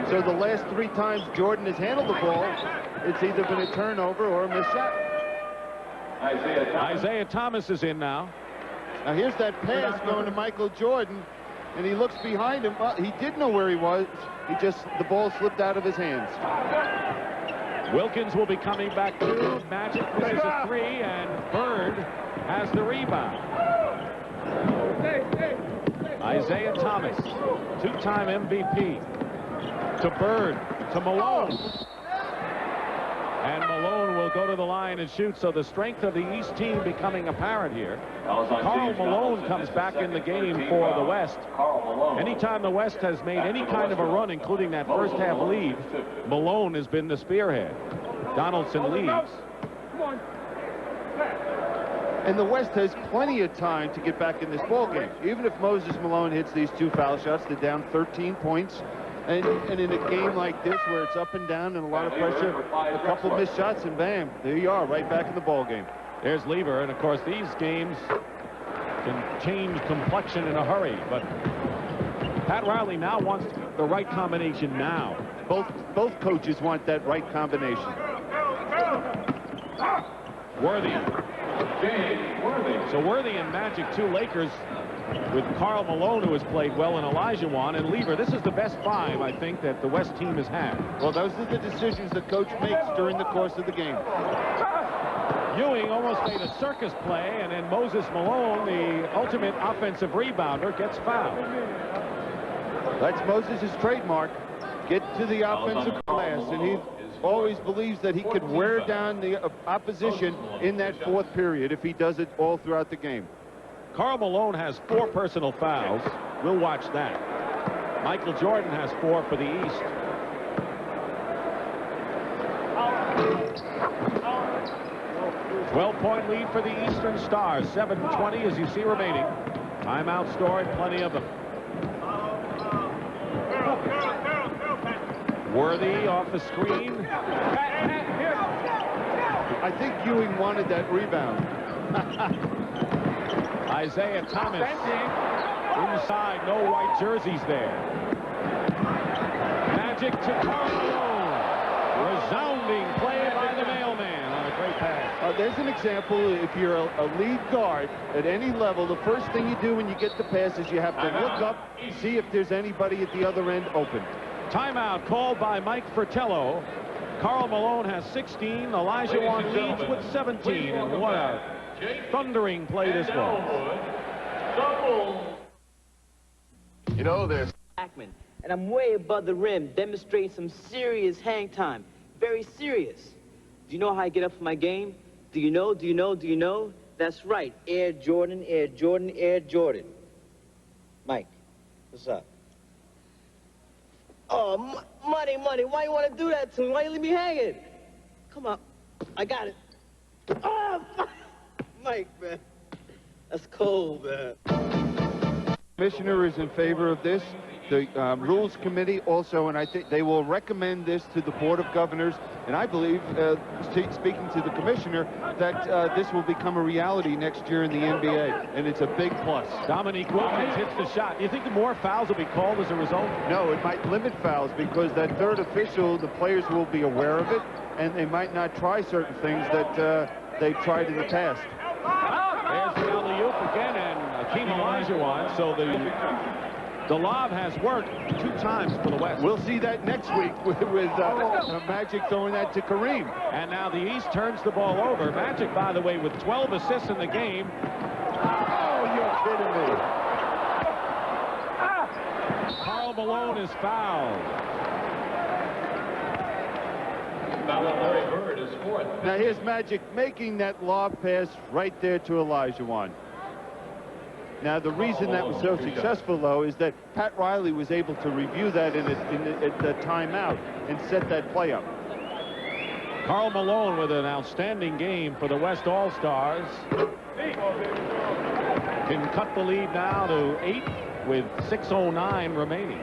So the last 3 times Jordan has handled the ball, it's either been a turnover or a missed shot. Isaiah Thomas is in now. Now here's that pass going to Michael Jordan, and he looks behind him. Well, he did know where he was. The ball slipped out of his hands. Wilkins will be coming back too. Magic misses a 3, and Bird has the rebound. Isaiah Thomas, 2-time MVP. To Bird, to Malone. And Malone will go to the line and shoot, so the strength of the East team becoming apparent here. Karl Malone comes back in the game for the West. Anytime the West has made any kind of a run, including that first half lead, Malone has been the spearhead. Donaldson leaves. And the West has plenty of time to get back in this ball game. Even if Moses Malone hits these 2 foul shots, they're down 13 points. And in a game like this where it's up and down and a lot of pressure, a couple missed shots and bam, there you are, right back in the ball game. There's Lever, and of course these games can change complexion in a hurry, but Pat Riley now wants the right combination now. Both coaches want that right combination. Worthy. So Worthy and Magic, 2 Lakers, with Karl Malone, who has played well, and Olajuwon and Lever. This is the best 5, I think, that the West team has had. Well, those are the decisions the coach makes during the course of the game. Ewing almost made a circus play, and then Moses Malone, the ultimate offensive rebounder, gets fouled. That's Moses' trademark. Get to the offensive glass, and he always believes that he could wear down the opposition in that 4th period if he does it all throughout the game. Karl Malone has 4 personal fouls. We'll watch that. Michael Jordan has 4 for the East. .12-point lead for the Eastern Stars. 7:20 as you see remaining. Timeout scoring, plenty of them. Worthy off the screen. I think Ewing wanted that rebound. Isaiah Thomas inside, no white jerseys there. Magic to Karl Malone. Resounding play by the mailman on a great pass. There's an example. If you're a lead guard at any level, the first thing you do when you get the pass is you have to look up, see if there's anybody at the other end open. Timeout called by Mike Fratello. Karl Malone has 16. Olajuwon leads with 17. And what a thundering play this was. You know, there's Ackman, and I'm way above the rim, demonstrating some serious hang time. Very serious. Do you know how I get up for my game? Do you know? Do you know? Do you know? That's right. Air Jordan, Air Jordan, Air Jordan. Mike, what's up? Oh, money, why you want to do that to me? Why you leave me hanging? Come on. I got it. Oh, Mike, man. That's cold, man. Commissioner is in favor of this. The Rules Committee also, and I think they will recommend this to the Board of Governors. And I believe, speaking to the Commissioner, that this will become a reality next year in the NBA. And it's a big plus. Dominique Wilkins hits the shot. Do you think the more fouls will be called as a result? No, it might limit fouls because that third official, the players will be aware of it, and they might not try certain things that they've tried in the past. There's the alley-oop again, and a Hakeem Olajuwon. So the lob has worked 2 times for the West. We'll see that next week with Magic throwing that to Kareem. And now the East turns the ball over. Magic, by the way, with 12 assists in the game. Oh, you're kidding me. Karl Malone is fouled. Larry Bird is fourth. Now here's Magic making that lob pass right there to Olajuwon. Now the reason that was so successful, though, is that Pat Riley was able to review that at the timeout and set that play up. Karl Malone with an outstanding game for the West All-Stars. Can cut the lead now to 8 with 6:09 remaining.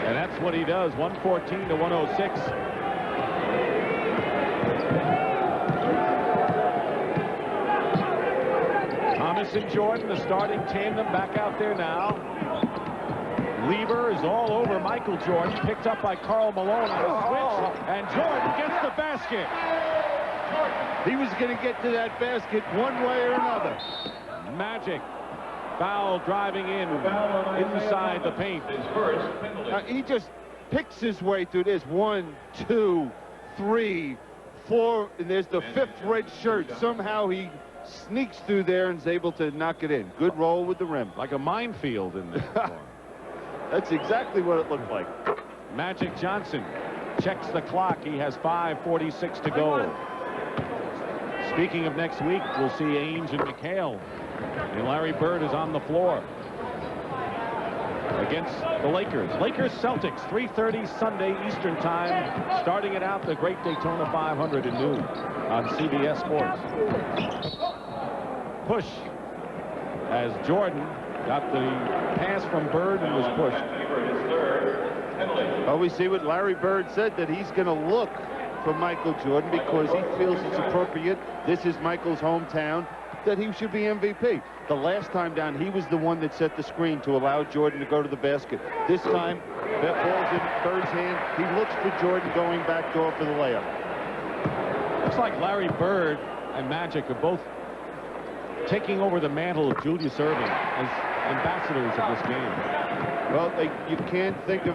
And that's what he does, 114 to 106. Thomas and Jordan, the starting tandem, back out there now. Lever is all over Michael Jordan, picked up by Karl Malone on a switch, and Jordan gets the basket. He was going to get to that basket one way or another. Magic. Foul driving in inside the paint. He just picks his way through this. 1, 2, 3, 4, and there's the 5th red shirt. Somehow he sneaks through there and is able to knock it in. Good roll with the rim. Like a minefield in there. That's exactly what it looked like. Magic Johnson checks the clock. He has 5:46 to go. Speaking of next week, we'll see Ainge and McHale. And Larry Bird is on the floor against the Lakers. Lakers-Celtics, 3:30 Sunday Eastern Time. Starting it out, the Great Daytona 500 at noon on CBS Sports. Push as Jordan got the pass from Bird and was pushed. Well, we see what Larry Bird said, that he's going to look for Michael Jordan because he feels it's appropriate. This is Michael's hometown, that he should be MVP. The last time down, he was the one that set the screen to allow Jordan to go to the basket. This time, that ball's in Bird's hand. He looks for Jordan going back door for the layup. Looks like Larry Bird and Magic are both taking over the mantle of Julius Erving as ambassadors of this game. Well, I can't think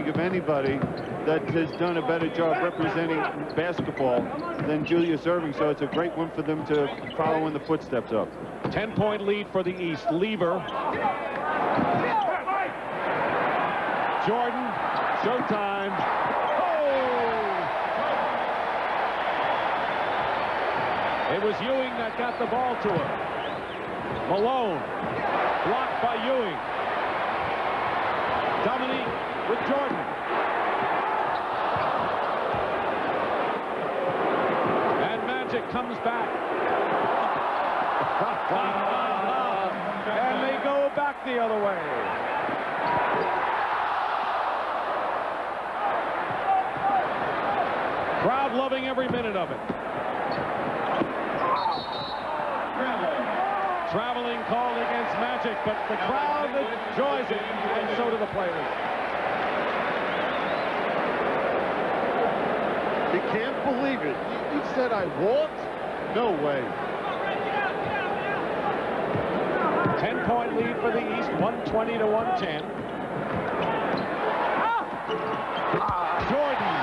of anybody that has done a better job representing basketball than Julius Erving, so it's a great one for them to follow in the footsteps of. 10-point lead for the East. Lever. Jordan. Showtime. It was Ewing that got the ball to him. Malone. Blocked by Ewing. Dominique with Jordan. And Magic comes back. And they go back the other way. Crowd loving every minute of it. Traveling call against Magic, but the crowd enjoys it, and so do the players. You can't believe it. You said I walked? No way. 10-point lead for the East, 120 to 110. Jordan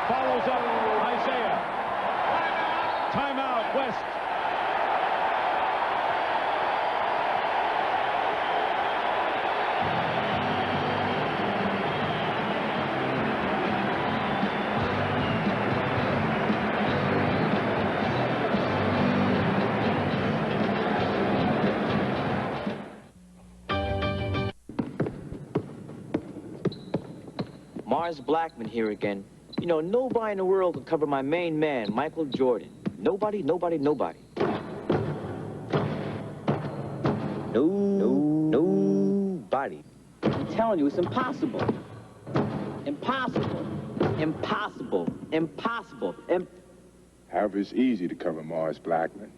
follows up Isaiah. Timeout, West. Mars Blackman here again. You know, nobody in the world can cover my main man, Michael Jordan. Nobody, nobody, nobody. Nobody. I'm telling you, it's impossible. Impossible. Impossible. Impossible. However, it's easy to cover Mars Blackman.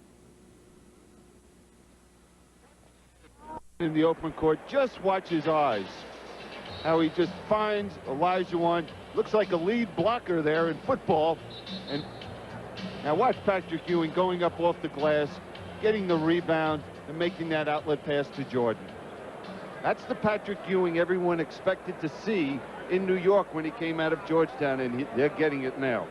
In the open court, just watch his eyes. How he just finds Olajuwon. Looks like a lead blocker there in football. And Now watch Patrick Ewing going up off the glass, getting the rebound, and making that outlet pass to Jordan. That's the Patrick Ewing everyone expected to see in New York when he came out of Georgetown, and they're getting it now.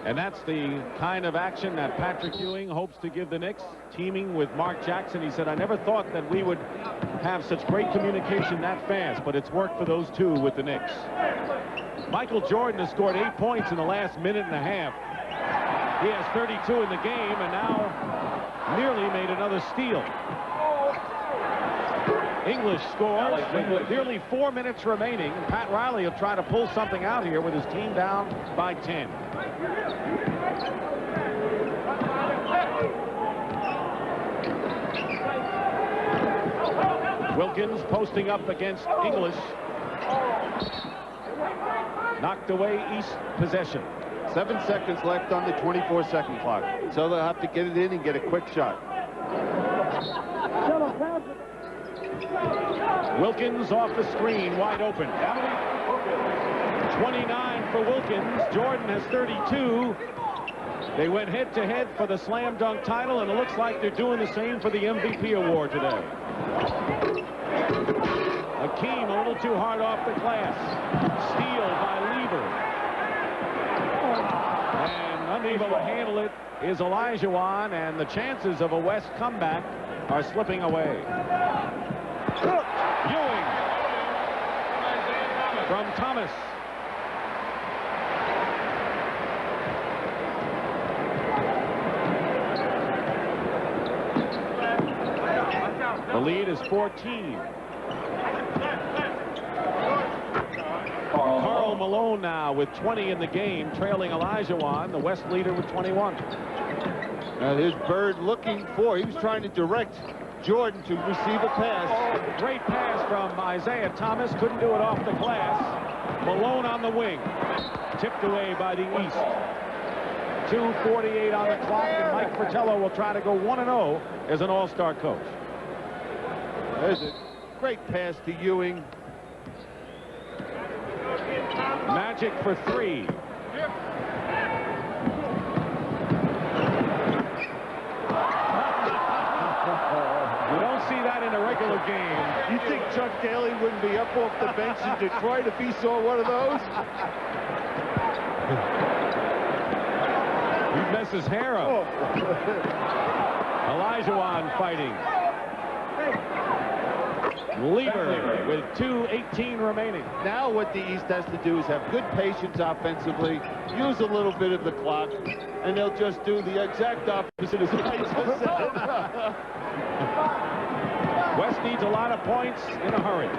And that's the kind of action that Patrick Ewing hopes to give the Knicks, teaming with Mark Jackson. He said, I never thought that we would have such great communication that fast, but it's worked for those two with the Knicks. Michael Jordan has scored 8 points in the last minute and a half. He has 32 in the game and now nearly made another steal. English scores with nearly 4 minutes remaining. Pat Riley will try to pull something out here with his team down by 10. Wilkins posting up against English. Knocked away East possession. 7 seconds left on the 24-second clock. So they'll have to get it in and get a quick shot. Wilkins off the screen, wide open. 29 for Wilkins. Jordan has 32. They went head-to-head for the slam dunk title, and it looks like they're doing the same for the MVP award today. Hakeem a little too hard off the glass. Steal by Lieber. And unable to handle it is Olajuwon, and the chances of a West comeback are slipping away. Ewing from Thomas. The lead is 14. Karl Malone now with 20 in the game, trailing Olajuwon, the West leader with 21. Now here's Bird looking for, he was trying to direct Jordan to receive a pass. Great pass from Isaiah Thomas, couldn't do it off the glass. Malone on the wing, tipped away by the East. 2:48 on the clock, and Mike Fratello will try to go 1-0 as an all-star coach. There's a great pass to Ewing. Magic for three. You don't see that in a regular game. You think Chuck Daly wouldn't be up off the bench in Detroit if he saw one of those? He'd mess his hair up. Olajuwon fighting. Lieber with 2:18 remaining. Now what the East has to do is have good patience offensively, use a little bit of the clock, and they'll just do the exact opposite as I just said. West needs a lot of points in a hurry.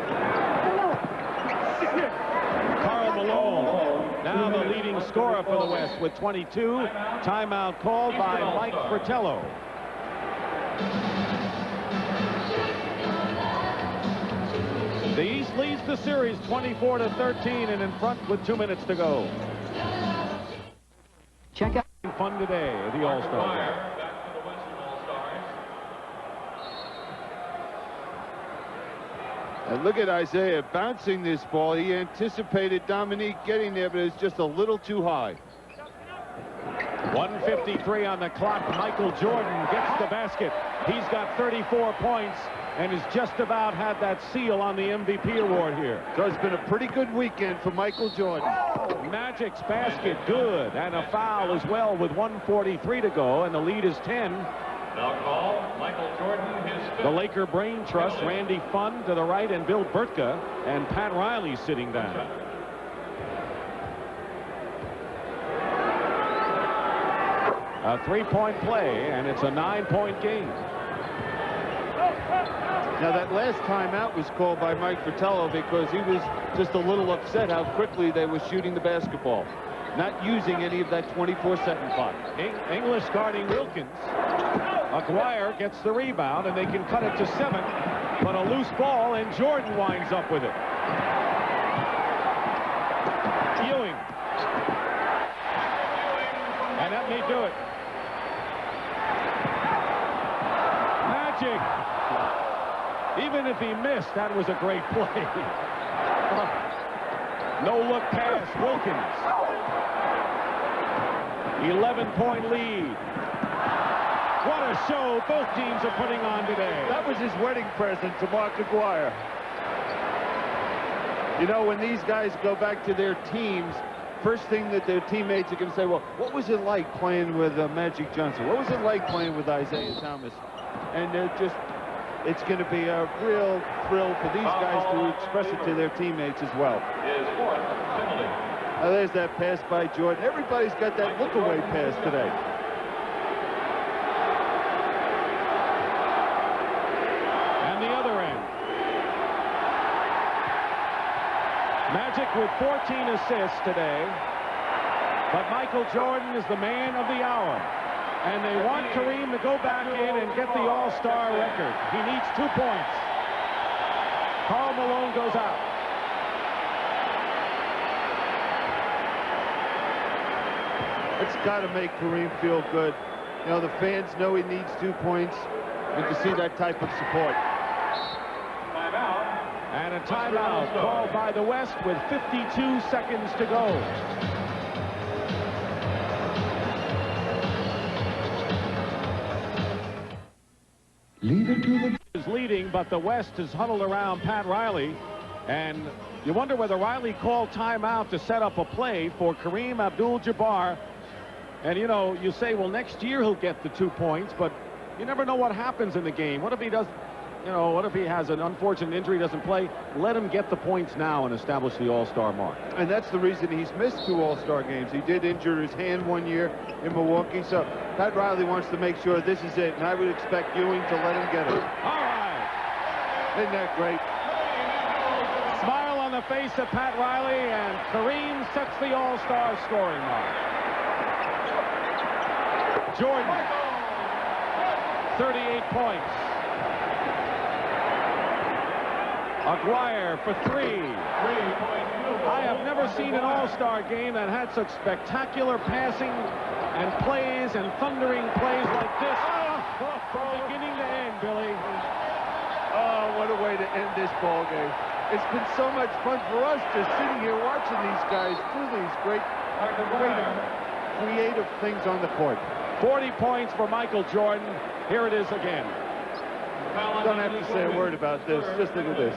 Karl Malone, now the leading scorer for the West with 22. Timeout called by Mike Fratello. The East leads the series 24-13 and in front with 2 minutes to go. Check out fun today at the All-Star game. And look at Isaiah bouncing this ball. He anticipated Dominique getting there, but it's just a little too high. 1:53 on the clock. Michael Jordan gets the basket. He's got 34 points and has just about had that seal on the MVP award here. So it's been a pretty good weekend for Michael Jordan. Magic's basket good, and a foul as well with 1:43 to go, and the lead is 10. Now call Michael Jordan his fifth. The Laker Brain Trust, Randy Funn to the right and Bill Burtka, and Pat Riley sitting down. A three-point play, and it's a 9-point game. Now that last timeout was called by Mike Fratello because he was just a little upset how quickly they were shooting the basketball, not using any of that 24-second clock. English guarding Wilkins. Aguirre gets the rebound, and they can cut it to 7, but a loose ball, and Jordan winds up with it. Ewing. And that may do it. Magic. Even if he missed, that was a great play. No look pass, Wilkins. 11-point lead. What a show both teams are putting on today. That was his wedding present to Mark Aguirre. You know, when these guys go back to their teams, first thing that their teammates are going to say, well, what was it like playing with Magic Johnson? What was it like playing with Isaiah Thomas? And they're just, it's going to be a real thrill for these guys to express it to their teammates as well. Now there's that pass by Jordan. Everybody's got that look-away pass today. And the other end. Magic with 14 assists today. But Michael Jordan is the man of the hour. And they want Kareem to go back in and get the All-Star record. He needs 2 points. Karl Malone goes out. It's got to make Kareem feel good. You know, the fans know he needs 2 points, and to see that type of support. And a timeout called by the West with 52 seconds to go. Leave it to the... Is leading, but the West is huddled around Pat Riley. And you wonder whether Riley called timeout to set up a play for Kareem Abdul-Jabbar. And, you know, you say, well, next year he'll get the 2 points, but you never know what happens in the game. What if he does, you know, what if he has an unfortunate injury, doesn't play? Let him get the points now and establish the All-Star mark. And that's the reason he's missed 2 All-Star games. He did injure his hand 1 year in Milwaukee, so Pat Riley wants to make sure this is it, and I would expect Ewing to let him get it. All right. Isn't that great? Smile on the face of Pat Riley, and Kareem sets the All-Star scoring mark. Jordan, 38 points. Aguirre for 3. I have never seen an All-Star game that had such spectacular passing and plays and thundering plays like this. From beginning to end, Billy. Oh, what a way to end this ball game. It's been so much fun for us just sitting here watching these guys do these great creative things on the court. 40 points for Michael Jordan. Here it is again. Don't have to say a word about this. Just look at this.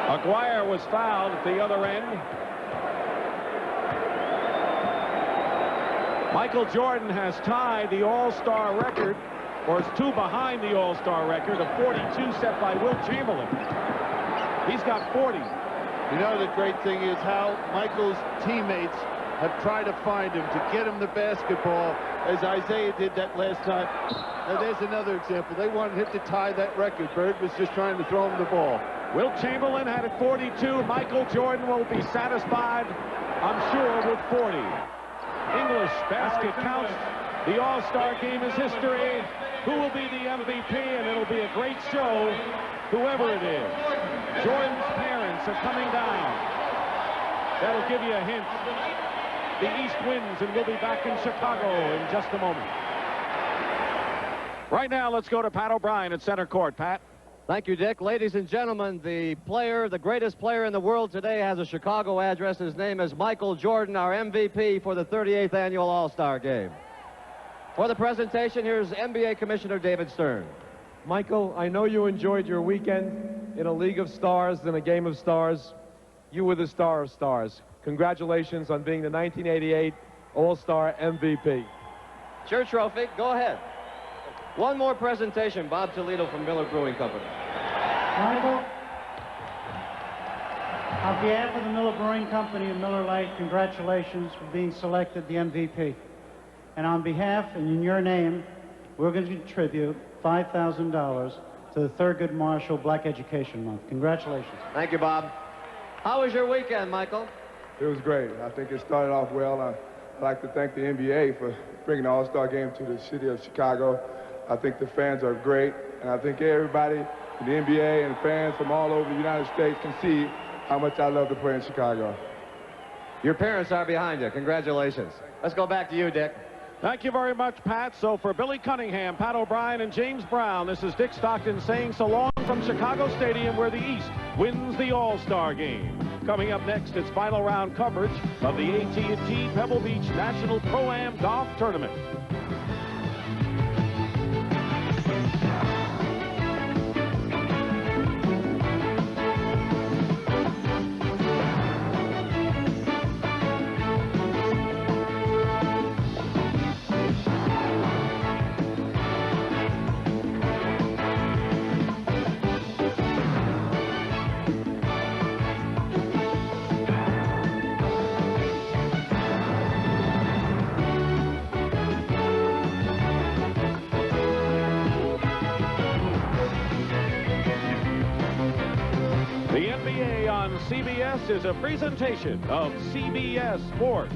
Aguirre was fouled at the other end. Michael Jordan has tied the All-Star record, or is 2 behind the All-Star record of 42 set by Wilt Chamberlain. He's got 40. You know, the great thing is how Michael's teammates have tried to find him, to get him the basketball, as Isaiah did that last time. Now, there's another example. They wanted him to tie that record. Bird was just trying to throw him the ball. Wilt Chamberlain had it 42. Michael Jordan will be satisfied, I'm sure, with 40. English basket counts. The All-Star game is history. Who will be the MVP? And it'll be a great show, whoever it is. Jordan's parents are coming down. That'll give you a hint. The East wins, and we'll be back in Chicago in just a moment. Right now, let's go to Pat O'Brien at center court. Pat. Thank you, Dick. Ladies and gentlemen, the greatest player in the world today has a Chicago address. His name is Michael Jordan, our MVP for the 38th annual All-Star Game. For the presentation, here's NBA Commissioner David Stern. Michael, I know you enjoyed your weekend in a League of Stars and a Game of Stars. You were the star of stars. Congratulations on being the 1988 All-Star MVP. It's your trophy. Go ahead. One more presentation. Bob Toledo from Miller Brewing Company. Michael, on behalf of the Miller Brewing Company and Miller Lite, congratulations for being selected the MVP. And on behalf and in your name, we're going to contribute $5,000 to the Thurgood Marshall Black Education Month. Congratulations. Thank you, Bob. How was your weekend, Michael? It was great. I think it started off well. I'd like to thank the NBA for bringing the All-Star game to the city of Chicago. I think the fans are great, and I think everybody in the NBA and fans from all over the United States can see how much I love to play in Chicago. Your parents are behind you. Congratulations. Let's go back to you, Dick. Thank you very much, Pat. So for Billy Cunningham, Pat O'Brien, and James Brown, this is Dick Stockton saying so long from Chicago Stadium, where the East wins the All-Star Game. Coming up next, it's final round coverage of the AT&T Pebble Beach National Pro-Am Golf Tournament. CBS is a presentation of CBS Sports.